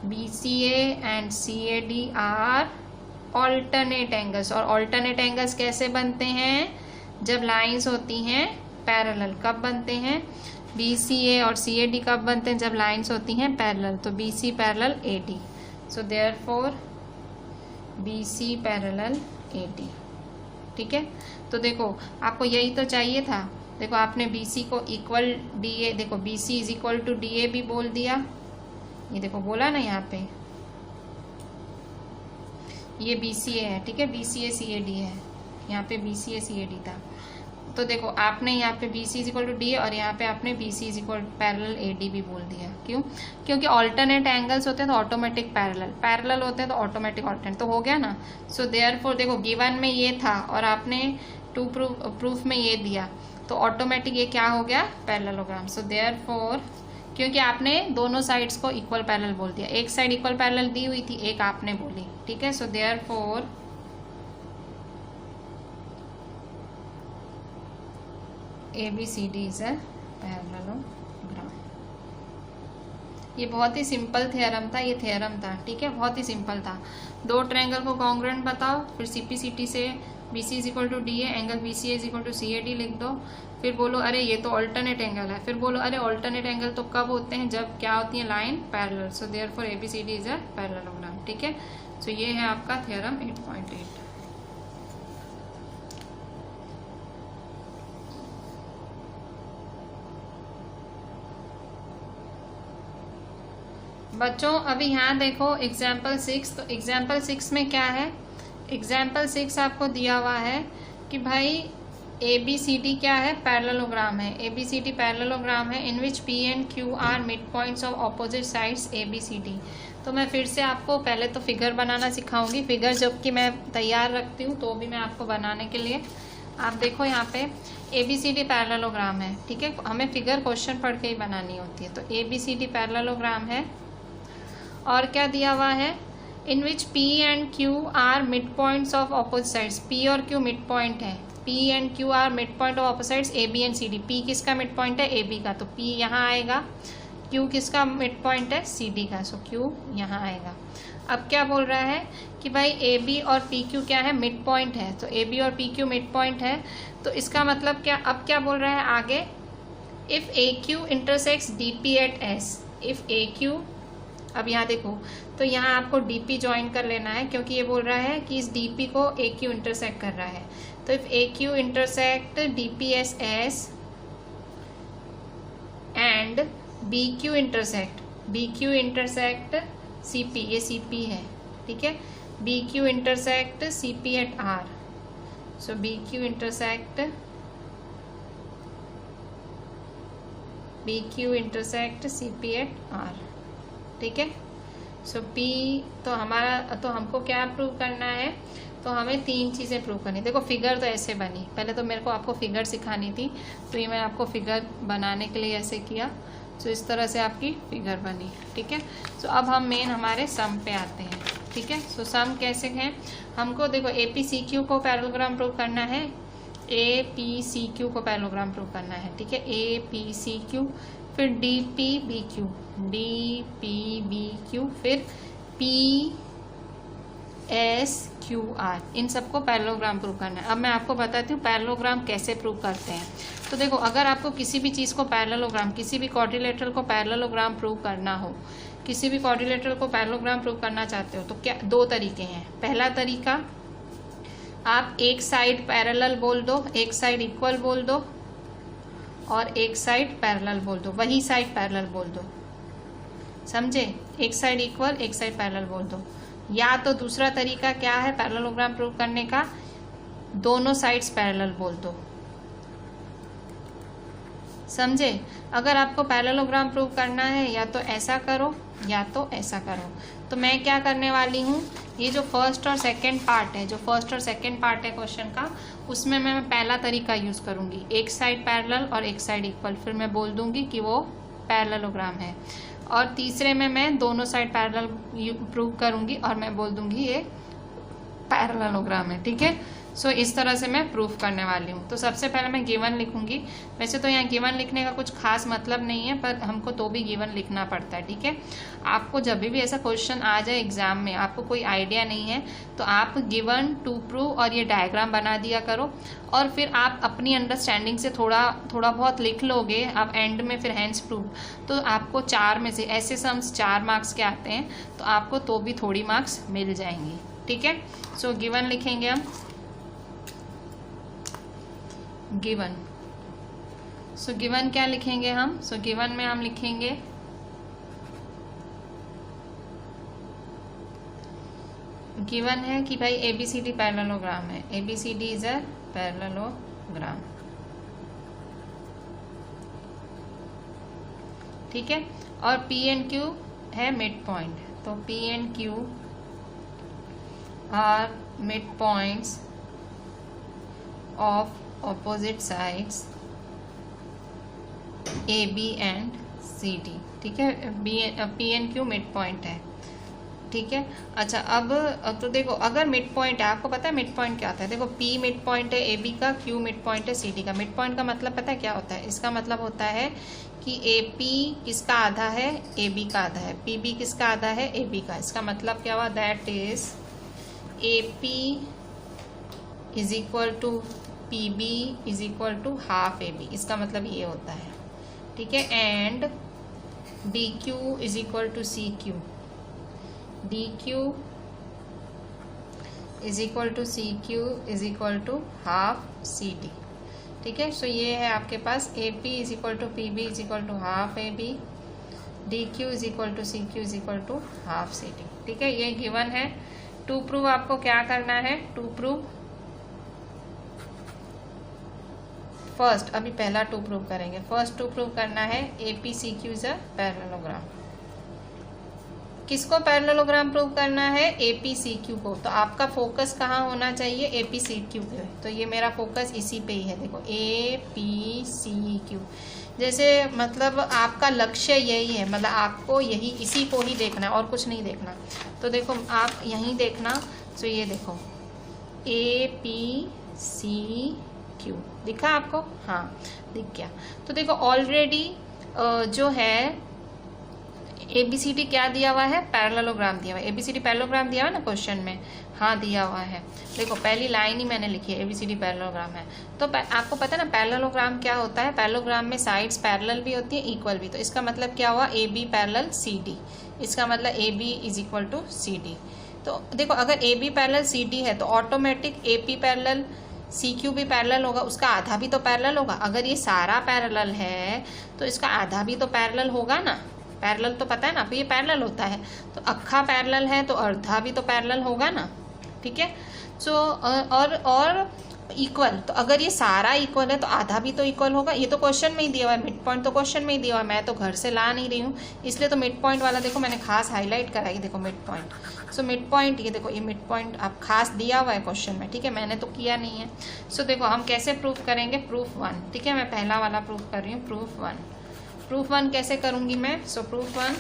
BCA and CAD are alternate angles. और ऑल्टरनेट एंगल्स कैसे बनते हैं, जब लाइंस होती हैं पैरेलल। कब बनते हैं, BCA और CAD कब बनते हैं, जब लाइंस होती हैं पैरेलल। तो BC parallel AD, so therefore BC parallel AD। ठीक है, तो देखो आपको यही तो चाहिए था, देखो आपने BC को इक्वल DA, देखो BC is equal to DA भी बोल दिया, ये देखो बोला ना यहाँ पे, ये BCA है, ठीक है, BCA CAD है, यहाँ पे BCA CAD था। तो देखो आपने यहाँ पे BC is equal to DA और यहाँ पे आपने BC is equal parallel AD भी बोल दिया। क्यों? क्योंकि ऑल्टरनेट एंगल्स होते हैं तो ऑटोमेटिक पैरेलल, पैरेलल होते हैं तो ऑटोमेटिक ऑल्टरनेट, तो हो गया ना। सो देयरफॉर देखो गिवन में ये था और आपने टू प्रूफ में ये दिया, तो ऑटोमेटिक ये क्या हो गया? पैरेललोग्राम। सो देयरफॉर क्योंकि आपने दोनों साइड्स को इक्वल पैरेलल बोल दिया, एक साइड इक्वल पैरेलल दी हुई थी, एक आपने बोली, ठीक है। So therefore ABCD is a parallelogram. ये बहुत ही सिंपल थ्योरम था, ये थ्योरम था, ठीक है, बहुत ही सिंपल था। दो ट्रायंगल को कॉन्ग्रुएंट बताओ, फिर CPCT से BC is equal to DA, angle BCA is equal to CAD लिख दो, फिर बोलो अरे ये तो ऑल्टरनेट एंगल है, फिर बोलो अरे ऑल्टरनेट एंगल तो कब होते हैं? जब क्या होती है? Line parallel. So therefore ABCD is a parallelogram, ठीक है। सो ये है आपका थ्योरम 8.8। बच्चों अभी यहाँ देखो एग्जाम्पल 6, तो एग्जाम्पल 6 में क्या है? एग्जाम्पल 6 आपको दिया हुआ है कि भाई ABCD क्या है? पैरेललोग्राम है। ABCD पैरेललोग्राम है in which P and Q are mid points of opposite sides ABCD। तो मैं फिर से आपको पहले तो फिगर बनाना सिखाऊंगी, फिगर जबकि मैं तैयार रखती हूँ तो भी मैं आपको बनाने के लिए, आप देखो यहाँ पे ABCD पैरेललोग्राम है, ठीक है, हमें फिगर क्वेश्चन पढ़ के ही बनानी होती है। तो ABCD पैरेललोग्राम है और क्या दिया हुआ है? In which P and Q are mid points of opposite sides. P और Q मिड पॉइंट है, P and Q are mid point of opposite sides AB and CD। P किसका मिड पॉइंट है? AB का, तो P यहाँ आएगा। Q किसका mid point है? CD का, सो Q यहाँ आएगा। अब क्या बोल रहा है कि भाई AB और PQ क्या है? मिड पॉइंट है, तो AB और PQ मिड पॉइंट है, तो इसका मतलब क्या? अब क्या बोल रहा है आगे? If AQ intersects DP at S, if AQ, अब यहाँ देखो, तो यहाँ आपको DP ज्वाइन कर लेना है क्योंकि ये बोल रहा है कि इस DP को AQ इंटरसेक्ट कर रहा है। तो if AQ intersect DPS S and BQ intersect CP, ये CP है, ठीक है, BQ intersect CP at R, so BQ intersect CP at R, ठीक है। सो P तो हमारा, तो हमको क्या प्रूव करना है? तो हमें तीन चीज़ें प्रूव करनी। देखो फिगर तो ऐसे बनी, पहले तो मेरे को आपको फिगर सिखानी थी, तो ये मैं आपको फिगर बनाने के लिए ऐसे किया, सो इस तरह से आपकी फिगर बनी, ठीक है। सो अब हम मेन हमारे सम पे आते हैं, ठीक है। सो सम कैसे हैं? हमको देखो APCQ को पैरेललोग्राम प्रूव करना है, APCQ को पैरेललोग्राम प्रूव करना है, ठीक है, APCQ, फिर DPBQ, फिर PSQR, इन सबको पैरेललोग्राम प्रूव करना है। अब मैं आपको बताती हूँ पैरेललोग्राम कैसे प्रूव करते हैं। तो देखो अगर आपको किसी भी चीज़ को पैरेललोग्राम, किसी भी क्वाड्रिलेटरल को पैरेललोग्राम प्रूव करना हो, किसी भी क्वाड्रिलेटरल को पैरेललोग्राम प्रूव करना चाहते हो, तो क्या दो तरीके हैं। पहला तरीका, आप एक साइड पैरेलल बोल दो, एक साइड इक्वल बोल दो और एक साइड पैरेलल बोल दो, वही साइड पैरेलल बोल दो, समझे? एक साइड इक्वल, एक साइड पैरेलल बोल दो। या तो दूसरा तरीका क्या है पैरेललोग्राम प्रूव करने का? दोनों साइड्स पैरेलल बोल दो, समझे? अगर आपको पैरेललोग्राम प्रूव करना है या तो ऐसा करो या तो ऐसा करो। तो मैं क्या करने वाली हूँ, ये जो फर्स्ट और सेकंड पार्ट है, क्वेश्चन का, उसमें मैं पहला तरीका यूज़ करूँगी, एक साइड पैरेलल और एक साइड इक्वल, फिर मैं बोल दूँगी कि वो पैरेललोग्राम है। और तीसरे में मैं दोनों साइड पैरेलल प्रूव करूँगी और मैं बोल दूँगी ये पैरेललोग्राम है, ठीक है। सो इस तरह से मैं प्रूफ करने वाली हूँ। तो सबसे पहले मैं गिवन लिखूंगी। वैसे तो यहाँ गिवन लिखने का कुछ खास मतलब नहीं है, पर हमको तो भी गिवन लिखना पड़ता है, ठीक है। आपको जब भी ऐसा क्वेश्चन आ जाए एग्जाम में, आपको कोई आइडिया नहीं है, तो आप गिवन, टू प्रूव और ये डायग्राम बना दिया करो, और फिर आप अपनी अंडरस्टैंडिंग से थोड़ा बहुत लिख लोगे, आप एंड में फिर हैंड्स प्रूव, तो आपको 4 में से ऐसे सम्स 4 मार्क्स के आते हैं, तो आपको तो भी थोड़ी मार्क्स मिल जाएंगी, ठीक है। सो गिवन लिखेंगे हम, गिवन सो गिवन क्या लिखेंगे हम? सो गिवन में हम लिखेंगे गिवन है कि भाई ABCD पैरेललोग्राम है, ABCD इज अ पैरेललोग्राम, ठीक है। और P and Q है मिड पॉइंट, तो P and Q are mid points of opposite sides AB and CD, ठीक है। P and Q mid point है, ठीक है। अच्छा, अब तो देखो अगर मिड पॉइंट है, आपको पता है मिड पॉइंट क्या होता है? देखो P मिड पॉइंट है AB का, Q मिड पॉइंट है CD का। मिड पॉइंट का मतलब पता है क्या होता है? इसका मतलब होता है कि AP किसका आधा है? AB का आधा है। PB किसका आधा है? AB का। इसका मतलब क्या हुआ? That is AP is equal to PB is equal to half AB। इसका मतलब ये होता है, ठीक है। And DQ is equal to CQ, DQ is equal to CQ is equal to half CD, ठीक है। सो ये है आपके पास AP is equal to PB is equal to half AB, DQ is equal to CQ is equal to half CD, ठीक है। ये given है। टू प्रूव आपको क्या करना है? टू प्रूव फर्स्ट, अभी पहला टू प्रूव करेंगे। फर्स्ट टू प्रूव करना है APCQ इज अ पैरेललोग्राम। किसको पैरेललोग्राम प्रूव करना है? APCQ को। तो आपका फोकस कहाँ होना चाहिए? APCQ पे। तो ये मेरा फोकस इसी पे ही है, देखो APCQ। जैसे मतलब आपका लक्ष्य यही है, मतलब आपको यही इसी को ही देखना है और कुछ नहीं देखना। तो देखो आप यहीं देखना, तो ये देखो APCQ दिखा आपको? हाँ दिख गया। तो देखो ऑलरेडी जो है ABCD क्या दिया हुआ है? पैरेललोग्राम दिया हुआ है। ABCD पैरेललोग्राम दिया हुआ है ना क्वेश्चन में? हाँ दिया हुआ है। देखो पहली लाइन ही मैंने लिखी है ABCD पैरेललोग्राम है। तो आपको पता है ना पैरेललोग्राम क्या होता है? पैरेललोग्राम में साइड्स पैरेलल भी होती है, इक्वल भी। तो इसका मतलब क्या हुआ? AB parallel CD। इसका मतलब AB is equal to CD। तो देखो अगर AB पैरेलल CD है तो ऑटोमेटिक AP पैरेलल CQ भी पैरेलल होगा, उसका आधा भी तो पैरेलल होगा। अगर ये सारा पैरेलल है तो इसका आधा भी तो पैरेलल होगा ना। पैरेलल तो पता है ना आपको, ये पैरेलल होता है। तो अक्खा पैरेलल है तो अर्धा भी तो पैरेलल होगा ना, ठीक है। सो और इक्वल, तो अगर ये सारा इक्वल है तो आधा भी तो इक्वल होगा। ये तो क्वेश्चन में ही दिया हुआ है, मिड पॉइंट तो क्वेश्चन में ही दिया हुआ है, मैं तो घर से ला नहीं रही हूँ, इसलिए तो मिड पॉइंट वाला देखो मैंने खास हाईलाइट करा है। देखो mid point, so mid point, ये देखो ये मिड पॉइंट आप खास दिया हुआ है क्वेश्चन में, ठीक है। मैंने तो किया नहीं है। सो देखो हम कैसे प्रूफ करेंगे? प्रूफ 1, ठीक है। मैं पहला वाला प्रूफ कर रही हूँ, प्रूफ 1। प्रूफ 1 कैसे करूंगी मैं? सो प्रूफ 1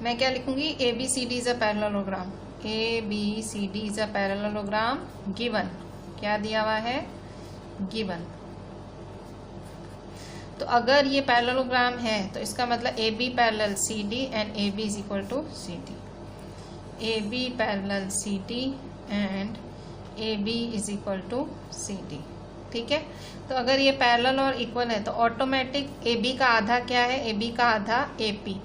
मैं क्या लिखूंगी? ABCD is a parallelogram, ABCD is a parallelogram given. क्या दिया हुआ है? गिवन। तो अगर ये पैरेललोग्राम है तो इसका मतलब AB parallel CD and AB is equal to CD, AB parallel CD and AB is equal to CD, ठीक है। तो अगर ये पैरेलल और इक्वल है तो ऑटोमेटिक AB का आधा क्या है? AB का आधा AP।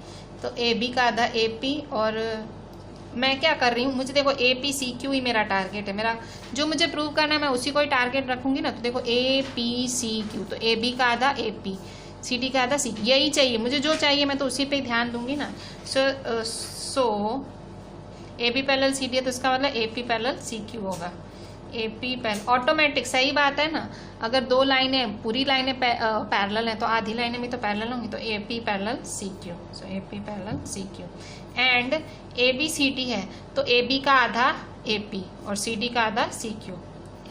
तो AB का आधा AP, और मैं क्या कर रही हूँ? मुझे देखो APCQ ही मेरा टारगेट है, मेरा जो मुझे प्रूव करना है मैं उसी को ही टारगेट रखूंगी ना। तो देखो APCQ, तो AB का आधा AP, CD का आधा C, यही चाहिए मुझे, जो चाहिए मैं तो उसी पे ध्यान दूंगी ना। सो AB पैरेलल CD है तो इसका मतलब AP पैरेलल CQ होगा। AP पैरेलल ऑटोमेटिक, सही बात है ना। अगर दो लाइनें, पूरी लाइनें पैरेलल हैं तो आधी लाइनें भी तो पैरेलल होंगी। तो AP parallel CQ, so AP parallel CQ। And ABCD है तो AB का आधा AP और CD का आधा CQ,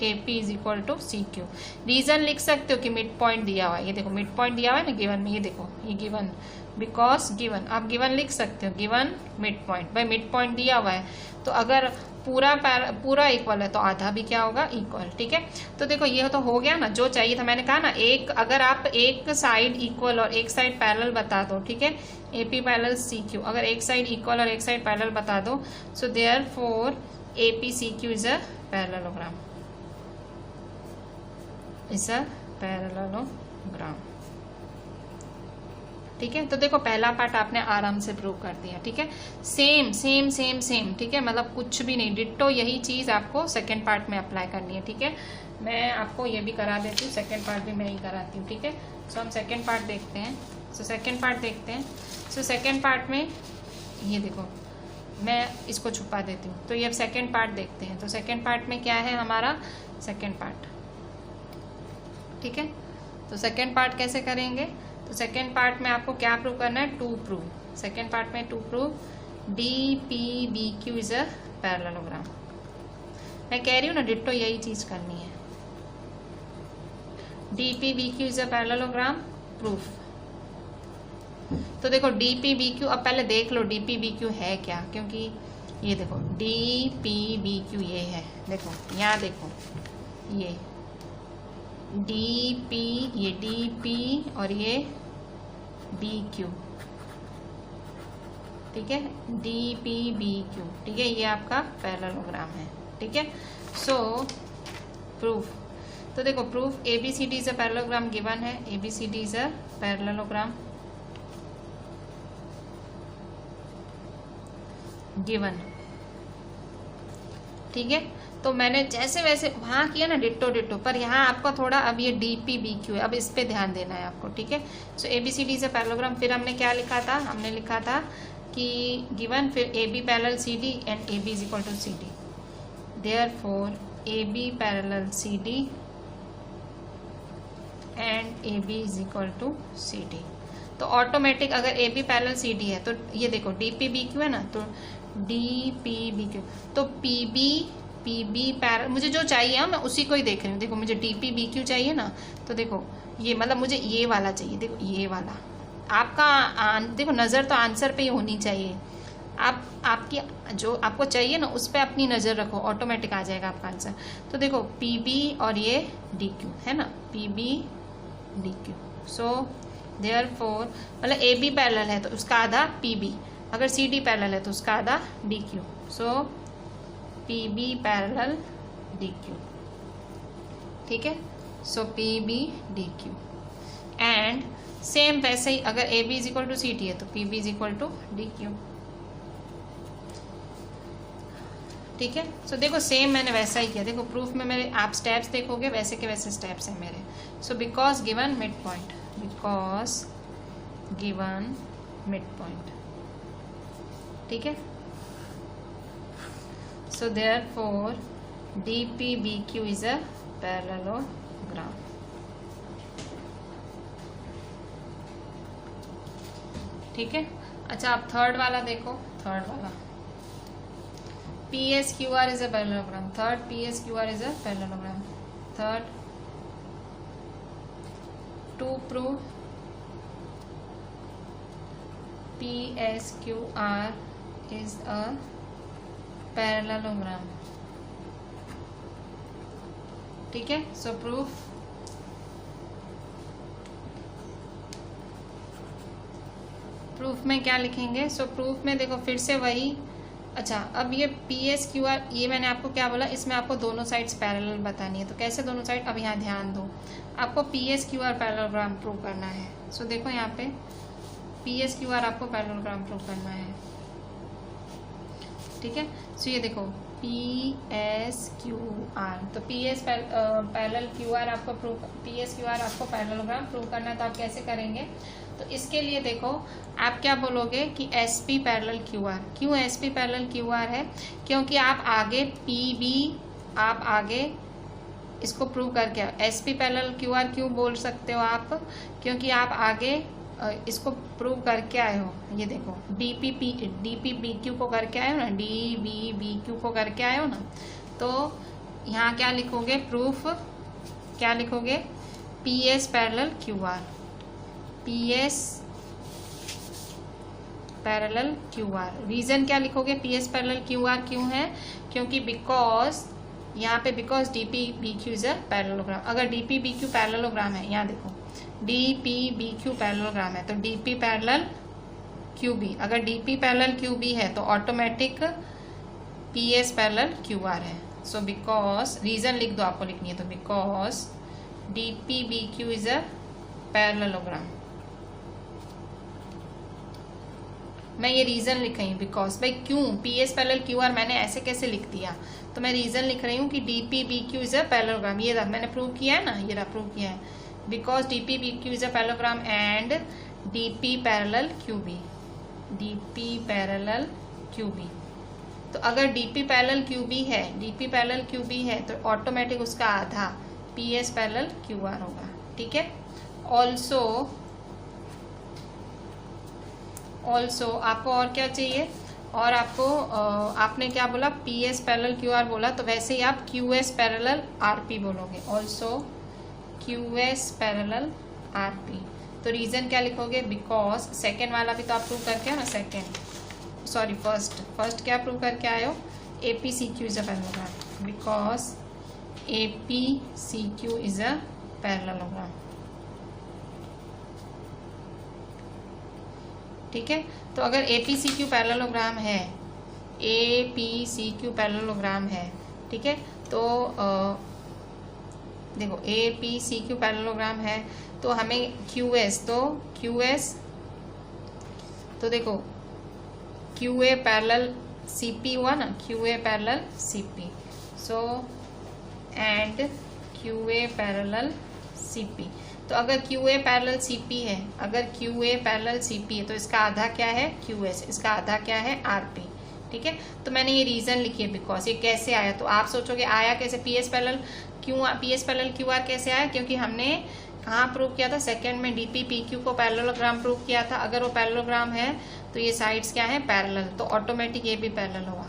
AP is equal to CQ। Reason लिख सकते हो कि मिड पॉइंट दिया हुआ है। ये देखो मिड पॉइंट दिया हुआ है ना गिवन में, ये देखो ये गिवन, बिकॉज गिवन, आप गिवन लिख सकते हो, गिवन मिड पॉइंट। भाई मिड पॉइंट दिया हुआ है तो अगर पूरा इक्वल है तो आधा भी क्या होगा? इक्वल, ठीक है। तो देखो ये तो हो गया ना जो चाहिए था। मैंने कहा ना एक, अगर आप एक साइड इक्वल और एक साइड पैरेलल बता दो, ठीक है, AP पैरेलल CQ, अगर एक साइड इक्वल और एक साइड पैरेलल बता दो, so therefore APCQ is a parallelogram, is a parallelogram, ठीक है। तो देखो पहला पार्ट आपने आराम से प्रूव कर दिया, ठीक है। सेम सेम सेम सेम, ठीक है, मतलब कुछ भी नहीं, डिट्टो यही चीज आपको सेकंड पार्ट में अप्लाई करनी है, ठीक है। मैं आपको ये भी करा देती हूँ, सेकेंड पार्ट भी मैं ही कराती हूँ, ठीक है। सो हम सेकेंड पार्ट देखते हैं। सेकेंड पार्ट में ये देखो, मैं इसको छुपा देती हूँ। तो ये अब सेकेंड पार्ट देखते हैं। तो सेकेंड पार्ट में क्या है हमारा सेकेंड पार्ट, ठीक है। तो सेकेंड पार्ट कैसे करेंगे? तो सेकेंड पार्ट में आपको क्या प्रूव करना है? To prove. सेकेंड पार्ट में to prove DPBQ is a parallelogram. मैं कह रही हूँ ना, डिट्टो यही चीज करनी है। DPBQ is a parallelogram, proof. तो देखो DPBQ, अब पहले देख लो DPBQ है क्या, क्योंकि ये देखो DPBQ ये है, देखो यहाँ देखो, ये ये DP और ये BQ, ठीक है। DPBQ, ठीक है, ये आपका पैरेललोग्राम है, ठीक है। सो प्रूफ, तो देखो proof ABCD is a parallelogram given है। ABCD is a parallelogram given, ठीक है। तो मैंने जैसे वैसे वहां किया ना डिट्टो डिट्टो, पर यहाँ आपका थोड़ा अब ये DPBQ है, अब इस पे ध्यान देना है आपको, ठीक है। सो ABCD इज अ पैरेललोग्राम। फिर हमने क्या लिखा था? हमने लिखा था कि गिवन, फिर AB parallel CD and AB is equal to CD, therefore AB parallel CD and AB is equal to CD। तो ऑटोमेटिक अगर AB पैरेलल CD है तो ये देखो DPBQ है ना, तो DPBQ, तो PB पैरेलल, मुझे जो चाहिए मैं उसी को ही देख रही हूँ। देखो मुझे DPBQ चाहिए ना, तो देखो ये मतलब मुझे ये वाला चाहिए, देखो ये वाला। आपका देखो नज़र तो आंसर पे ही होनी चाहिए। आप आपकी जो आपको चाहिए ना उस पर अपनी नज़र रखो, ऑटोमेटिक आ जाएगा आपका आंसर। तो देखो PB और ये DQ है ना, PB DQ। सो देयरफॉर मतलब AB पैरेलल है तो उसका आधा PB, अगर CD पैरेलल है तो उसका आधा DQ। So PB parallel DQ, ठीक है। So PB DQ and same वैसे ही अगर AB is equal to CD है तो PB is equal to DQ, ठीक है। सो देखो सेम मैंने वैसा ही किया। देखो प्रूफ में मेरे आप स्टेप्स देखोगे वैसे के वैसे स्टेप्स हैं मेरे। So because given mid point, because given mid point, ठीक है। So therefore DPBQ is a parallelogram, ठीक है। अच्छा आप थर्ड वाला देखो, थर्ड वाला PSQR is a parallelogram. Third PSQR is a parallelogram. Third, to prove PSQR is a parallelogram, ठीक है। सो प्रूफ, प्रूफ में क्या लिखेंगे? सो प्रूफ में देखो फिर से वही। अच्छा अब ये PSQR, ये मैंने आपको क्या बोला, इसमें आपको दोनों साइड्स पैरेलल बतानी है। तो कैसे दोनों साइड? अब यहाँ ध्यान दो, आपको PSQR पैरेललोग्राम प्रूव करना है। सो देखो यहाँ पे PSQR आपको पैरेललोग्राम प्रूव करना है, ठीक है। सो ये देखो PSQR, तो पैरेलल QR आपको PSQR आपको पैरेललोग्राम प्रूव करना है। तो आप कैसे करेंगे? तो इसके लिए देखो आप क्या बोलोगे कि SP पैरेलल QR। क्यों SP पैरेलल QR है? क्योंकि आप आगे PB, आप आगे इसको प्रूव करके SP पैरेलल QR क्यों बोल सकते हो आप? क्योंकि आप आगे इसको प्रूव करके आए हो। ये देखो DPBQ को करके आए हो ना, DBBQ को करके आए हो ना। तो यहाँ क्या लिखोगे? प्रूफ क्या लिखोगे? PS parallel QR, PS parallel QR। Reason क्या लिखोगे? PS पैरेलल QR क्यों है? क्योंकि बिकॉज यहाँ पे because DPBQ is a parallelogram. अगर DPBQ पैरेललोग्राम है, यहाँ देखो DPBQ पैरेललोग्राम है तो DP पैरेलल QB, अगर DP पैरेलल QB है तो ऑटोमेटिक PS पैरेलल QR है। सो बिकॉज, रीजन लिख दो, आपको लिखनी है तो because DPBQ is a parallelogram, मैं ये रीज़न लिख रही हूँ बिकॉज भाई क्यों PS पैरेलल QR मैंने ऐसे कैसे लिख दिया, तो मैं रीज़न लिख रही हूँ कि DP-PQ इज अ पैरेललोग्राम। ये मैंने प्रूव किया है ना, ये प्रूव किया है because DP-PQ is a parallelogram and DP parallel QB, DP parallel QB। तो अगर DP पैरेलल QB है, DP पैरेलल QB है तो ऑटोमेटिक उसका आधा PS पैरेलल QR होगा, ठीक है। ऑल्सो आपको और क्या चाहिए, और आपको आपने क्या बोला PS पैरेलल QR बोला, तो वैसे ही आप QS पैरेलल RP बोलोगे, ऑल्सो QS पैरेलल RP। तो रीज़न क्या लिखोगे, बिकॉज सेकेंड वाला भी तो आप प्रूव करके हो ना, फर्स्ट क्या प्रूव करके आए हो, APCQ is a parallelogram, because APCQ is a parallelogram, ठीक है। तो अगर APCQ पैरेललोग्राम है, APCQ पैरेललोग्राम है, ठीक है, तो देखो APCQ पैरेललोग्राम है तो हमें QS, तो देखो QA पैरेलल CP हुआ ना, QA parallel CP, so and QA parallel CP। तो अगर QA पैरेलल CP है, तो इसका आधा क्या है QS, इसका आधा क्या है RP, ठीक है। तो मैंने ये रीज़न लिखी है बिकॉज ये कैसे आया, तो आप सोचोगे आया कैसे, PS पैरेलल QR कैसे आया, क्योंकि हमने कहाँ प्रूव किया था, सेकंड में DP-PQ को पैरेललोग्राम प्रूव किया था। अगर वो पैरेललोग्राम है तो ये साइड्स क्या है पैरेलल, तो ऑटोमेटिक ये भी पैरेलल होगा।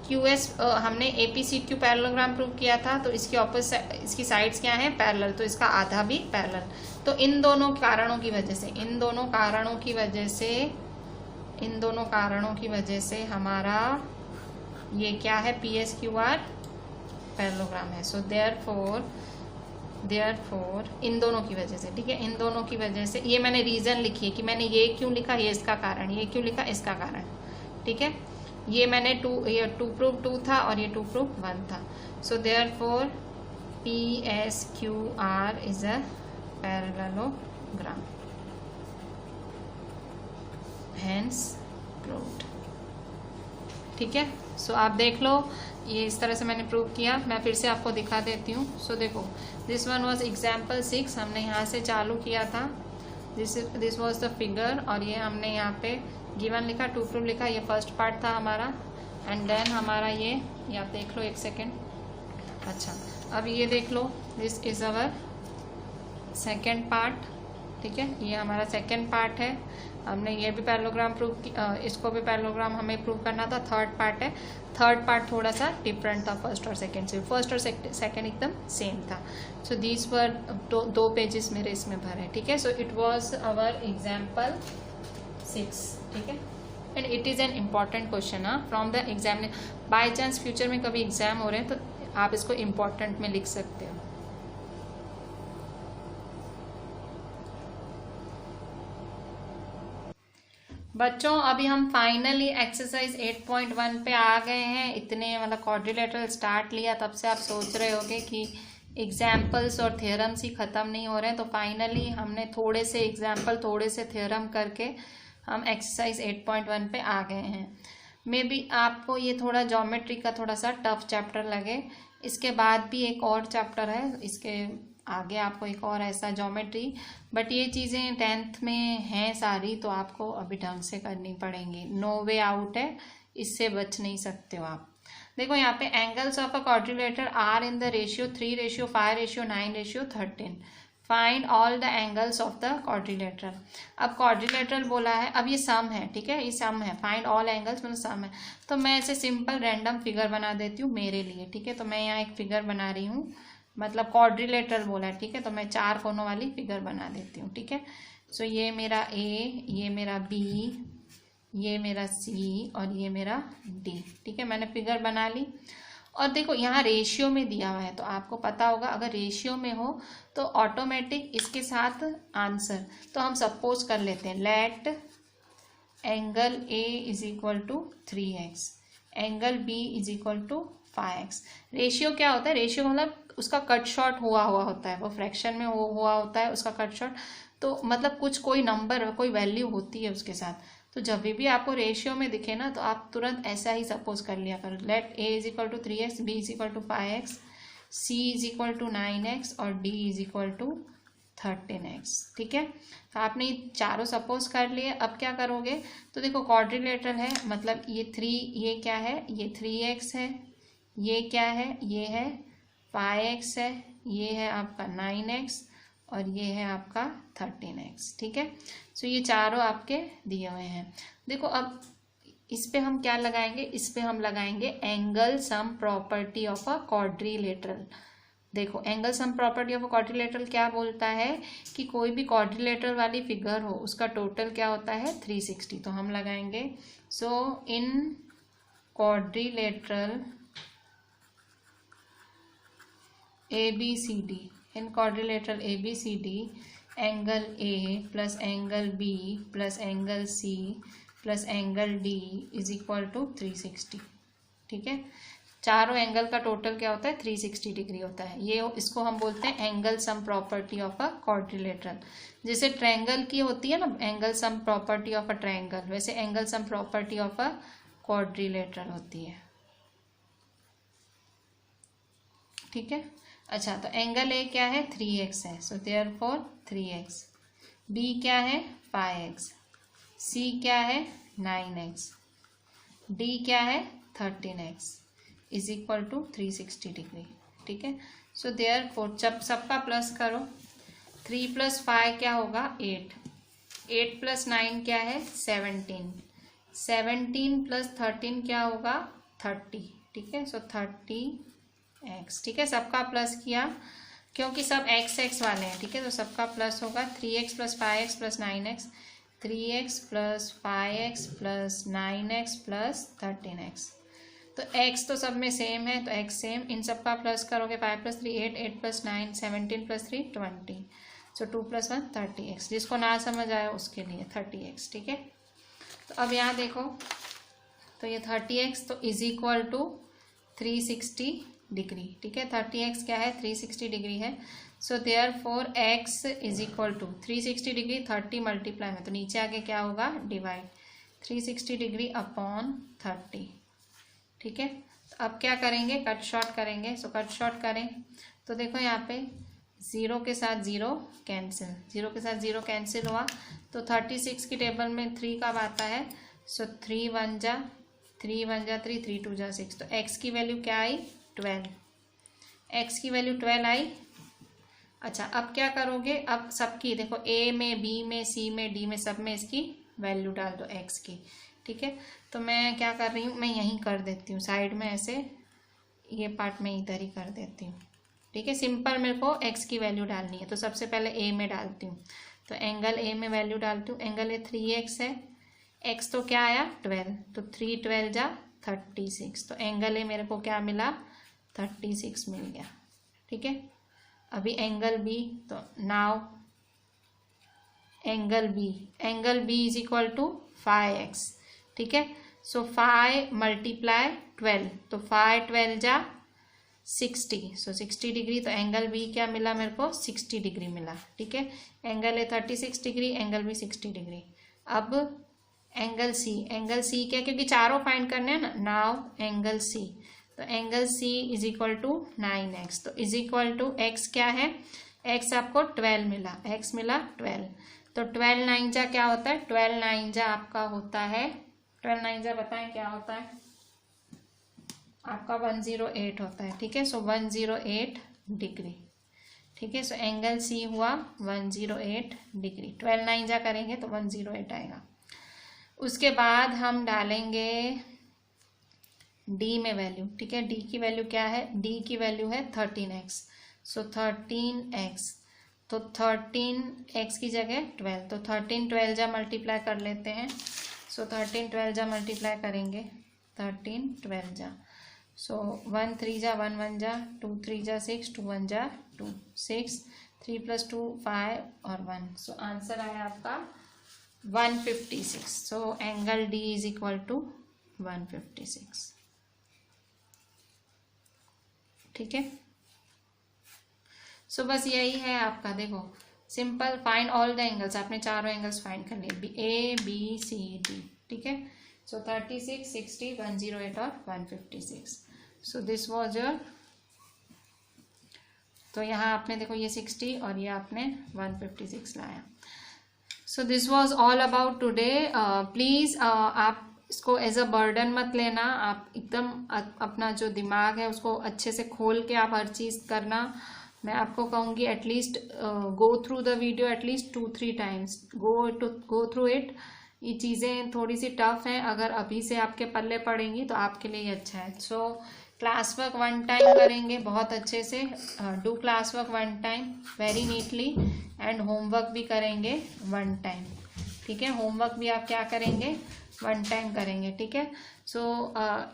QS हमने APCQ पैरेललोग्राम प्रूव किया था, तो इसकी ऑपोजिट, इसकी साइड्स क्या है पैरेलल, तो इसका आधा भी पैरेलल। तो इन दोनों कारणों की वजह से हमारा ये क्या है PSQR पैरेललोग्राम है। सो देयरफॉर इन दोनों की वजह से, ठीक है, इन दोनों की वजह से ये मैंने रीज़न लिखी है कि मैंने ये क्यों लिखा, ये इसका कारण, ये क्यों लिखा, इसका कारण, ठीक है। ये मैंने ये 2 प्रूफ 2 था और ये 2 प्रूफ 1 था। So therefore PSQR is a parallelogram, hence proved, ठीक है। सो आप देख लो, ये इस तरह से मैंने प्रूव किया। मैं फिर से आपको दिखा देती हूँ। सो देखो, दिस वन वाज एग्जाम्पल 6, हमने यहाँ से चालू किया था, दिस वाज द फिगर, और ये हमने यहाँ पे गिवन लिखा, 2 प्रूफ लिखा, ये फर्स्ट पार्ट था हमारा, एंड देन हमारा ये आप देख लो, एक सेकेंड, अच्छा अब ये देख लो, this is our second part, ठीक है, ये हमारा सेकेंड पार्ट है। हमने ये भी पैरेललोग्राम प्रूव किया, इसको भी पैरेललोग्राम हमें प्रूव करना था। थर्ड पार्ट है, थर्ड पार्ट थोड़ा सा डिफरेंट था फर्स्ट और सेकेंड से, फर्स्ट और सेकेंड एकदम सेम था। सो दीज वर 2 पेजेस मेरे इसमें भरे, ठीक है। So it was our example 6, ठीक है, and it is an important question from the exam. By chance future में कभी एग्जाम हो रहे हैं तो आप इसको इम्पॉर्टेंट में लिख सकते हो। बच्चों अभी हम फाइनली एक्सरसाइज 8.1 पे आ गए हैं। इतने मतलब क्वाड्रिलेटरल स्टार्ट लिया तब से आप सोच रहे होगे कि एग्जाम्पल्स और थ्योरम्स ही ख़त्म नहीं हो रहे हैं, तो फाइनली हमने थोड़े से एग्जाम्पल थोड़े से थ्योरम करके हम एक्सरसाइज 8.1 पे आ गए हैं। मे बी आपको ये थोड़ा ज्योमेट्री का थोड़ा सा टफ चैप्टर लगे, इसके बाद भी एक और चैप्टर है, इसके आगे आपको एक और ऐसा ज्योमेट्री, बट ये चीज़ें 10th में हैं सारी, तो आपको अभी ढंग से करनी पड़ेंगी, नो वे आउट है, इससे बच नहीं सकते हो आप। देखो यहाँ पे angles of a quadrilateral are in the ratio 3:5:9:13। Find all the angles of the quadrilateral. अब क्वाड्रिलेटरल बोला है, अब ये सम है, ठीक है, ये सम है, फाइंड ऑल एंगल्स मतलब सम है। तो मैं ऐसे सिंपल रैंडम फिगर बना देती हूँ मेरे लिए, ठीक है। तो मैं यहाँ एक फिगर बना रही हूँ, मतलब क्वाड्रिलेटरल बोला है, ठीक है, तो मैं 4 कोनों वाली फिगर बना देती हूँ, ठीक है। सो ये मेरा ए, ये मेरा बी, ये मेरा सी और ये मेरा डी, ठीक है, मैंने फिगर बना ली। और देखो यहाँ रेशियो में दिया हुआ है, तो आपको पता होगा अगर रेशियो में हो तो ऑटोमेटिक इसके साथ आंसर। तो हम सपोज कर लेते हैं, let angle A is equal to 3x, angle B is equal to 5x। Ratio क्या होता है, रेशियो मतलब उसका कट शॉर्ट हुआ होता है, वो फ्रैक्शन में हुआ होता है उसका कट शॉर्ट, तो मतलब कुछ कोई नंबर कोई वैल्यू होती है उसके साथ, तो जब भी आपको रेशियो में दिखे ना तो आप तुरंत ऐसा ही सपोज कर लिया करो। Let a is equal to 3x, b is equal to 5x, c is equal to 9x और d is equal to 13x। ठीक है, तो आपने चारों सपोज कर लिए। अब क्या करोगे, तो देखो क्वाड्रिलेटरल है, मतलब ये 3, ये क्या है, ये 3x है, ये क्या है, ये है 5x है, ये है आपका 9x और ये है आपका 13x। ठीक है, सो ये चारों आपके दिए हुए हैं। देखो अब इस पे हम क्या लगाएंगे, इस पे हम लगाएंगे angle sum property of a quadrilateral. देखो angle sum property of a quadrilateral क्या बोलता है कि कोई भी क्वाड्रिलेटरल वाली फिगर हो उसका टोटल क्या होता है 360। तो हम लगाएंगे so in quadrilateral ABCD, in quadrilateral ABCD, angle A plus angle B plus angle C plus angle D is equal to 360। ठीक है, चारों एंगल का टोटल क्या होता है 360 डिग्री होता है। ये इसको हम बोलते हैं angle sum property of a quadrilateral. जैसे ट्रायंगल की होती है ना angle sum property of a triangle, वैसे angle sum property of a quadrilateral होती है। ठीक है, अच्छा तो एंगल ए क्या है 3x है, सो देयरफॉर 3x, बी क्या है 5x, सी क्या है 9x, डी क्या है 13x is equal to 360 degree. ठीक है, सो देयरफॉर जब सबका प्लस करो 3 + 5 क्या होगा 8, 8 + 9 क्या है 17, 17 + 13 क्या होगा 30। ठीक है, सो 30x। ठीक है, सबका प्लस किया क्योंकि सब x वाले हैं। ठीक है, तो सबका प्लस होगा 3x + 5x + 9x, 3x + 5x + 9x + 13x। तो x तो सब में सेम है तो x सेम, इन सबका प्लस करोगे 5 + 3 8, 8 + 9 17 + 3 20, सो 2 + 1 30x। जिसको ना समझ आया उसके लिए 30x। ठीक है, तो अब यहाँ देखो तो ये 30x तो इज इक्वल टू 360 डिग्री। ठीक है, 30x क्या है 360 डिग्री है, so therefore x is equal to 360 degree 30 multiply में, तो नीचे आके क्या होगा डिवाइड 360 डिग्री अपॉन 30। ठीक है, तो अब क्या करेंगे कट शॉर्ट करेंगे, सो कट शॉर्ट करें तो देखो यहाँ पे 0 के साथ 0 कैंसिल, 0 के साथ 0 कैंसिल हुआ, तो 36 की टेबल में 3 कब आता है, सो 3 1 जा 3 1 जा 3, 3 2 जा 6, तो x की वैल्यू क्या आई 12, x की वैल्यू 12 आई। अच्छा अब क्या करोगे, अब सबकी देखो a में b में c में d में सब में इसकी वैल्यू डाल दो x की। ठीक है, तो मैं क्या कर रही हूँ, मैं यहीं कर देती हूँ साइड में, ऐसे ये पार्ट में इधर ही कर देती हूँ। ठीक है, सिंपल मेरे को x की वैल्यू डालनी है, तो सबसे पहले a में डालती हूँ, तो एंगल a में वैल्यू डालती हूँ। एंगल ए 3x है, x तो क्या आया 12, तो 3 12 जा 36, तो एंगल ए मेरे को क्या मिला 36 मिल गया। ठीक है, अभी एंगल बी, तो now angle B is equal to 5x। ठीक है, सो 5 × 12, तो 5 12 जा 60, सो 60 डिग्री, तो एंगल बी क्या मिला मेरे को 60 डिग्री मिला। ठीक है, angle A 36 degree, angle B 60 degree. अब एंगल सी क्या, क्योंकि चारों फाइंड करने हैं ना, नाउ एंगल सी, तो angle C is equal to 9x, तो इज इक्वल टू x क्या है, x आपको 12 मिला, x मिला 12, तो 12 9 जा क्या होता है 12 9 जा आपका होता है 12 9 जा बताएं क्या होता है आपका 108 होता है। ठीक है, सो 108 डिग्री। ठीक है, सो एंगल सी हुआ 108 डिग्री, 12 9 जा करेंगे तो 108 आएगा। उसके बाद हम डालेंगे d में वैल्यू। ठीक है, d की वैल्यू क्या है, d की वैल्यू है 13x, सो 13x, तो 13x की जगह 12, तो 13 12 जा मल्टीप्लाई कर लेते हैं, सो 13 12 जा मल्टीप्लाई करेंगे 13 12 जा, सो 1 3 जा 1 1 जा 2 3 जा 6 2 1 जा 2 6, 3 + 2 5 और 1, सो आंसर आया आपका 156। So angle d is equal to 156। ठीक है, सो बस यही है आपका। देखो simple, find all the angles, आपने चारों एंगल्स फाइंड कर लिए, ABCD, ठीक है। सो 36, 60, 108 और 156। सो दिस वॉज योर, तो यहाँ आपने देखो ये 60 और ये आपने 156 लाया। So this was all about today. Please आप इसको एज अ बर्डन मत लेना, आप एकदम अपना जो दिमाग है उसको अच्छे से खोल के आप हर चीज़ करना। मैं आपको कहूँगी at least go through the video at least 2-3 times, go through it. ये चीज़ें थोड़ी सी टफ हैं, अगर अभी से आपके पल्ले पड़ेंगी तो आपके लिए ही अच्छा है। सो क्लास वर्क 1 टाइम करेंगे बहुत अच्छे से, do class work 1 time very neatly, and homework भी करेंगे 1 टाइम, ठीक है। होमवर्क भी आप क्या करेंगे 1 टाइम करेंगे, ठीक है। सो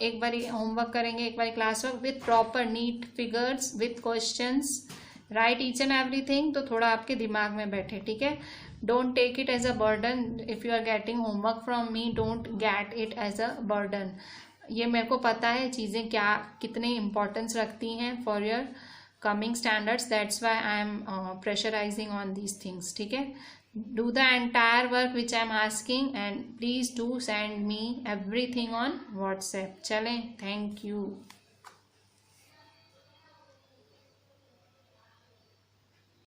एक बारी होमवर्क करेंगे, एक बारी class work with proper neat figures with questions, write each and everything, तो थोड़ा आपके दिमाग में बैठे, ठीक है। Don't take it as a burden, if you are getting homework from me, don't get it as a burden. ये मेरे को पता है चीज़ें क्या कितने इम्पोर्टेंस रखती हैं for your coming standards, that's why I am pressurising on these things, ठीक है। Do the entire work which I am asking, and please do send me everything on WhatsApp. चलें, थैंक यू।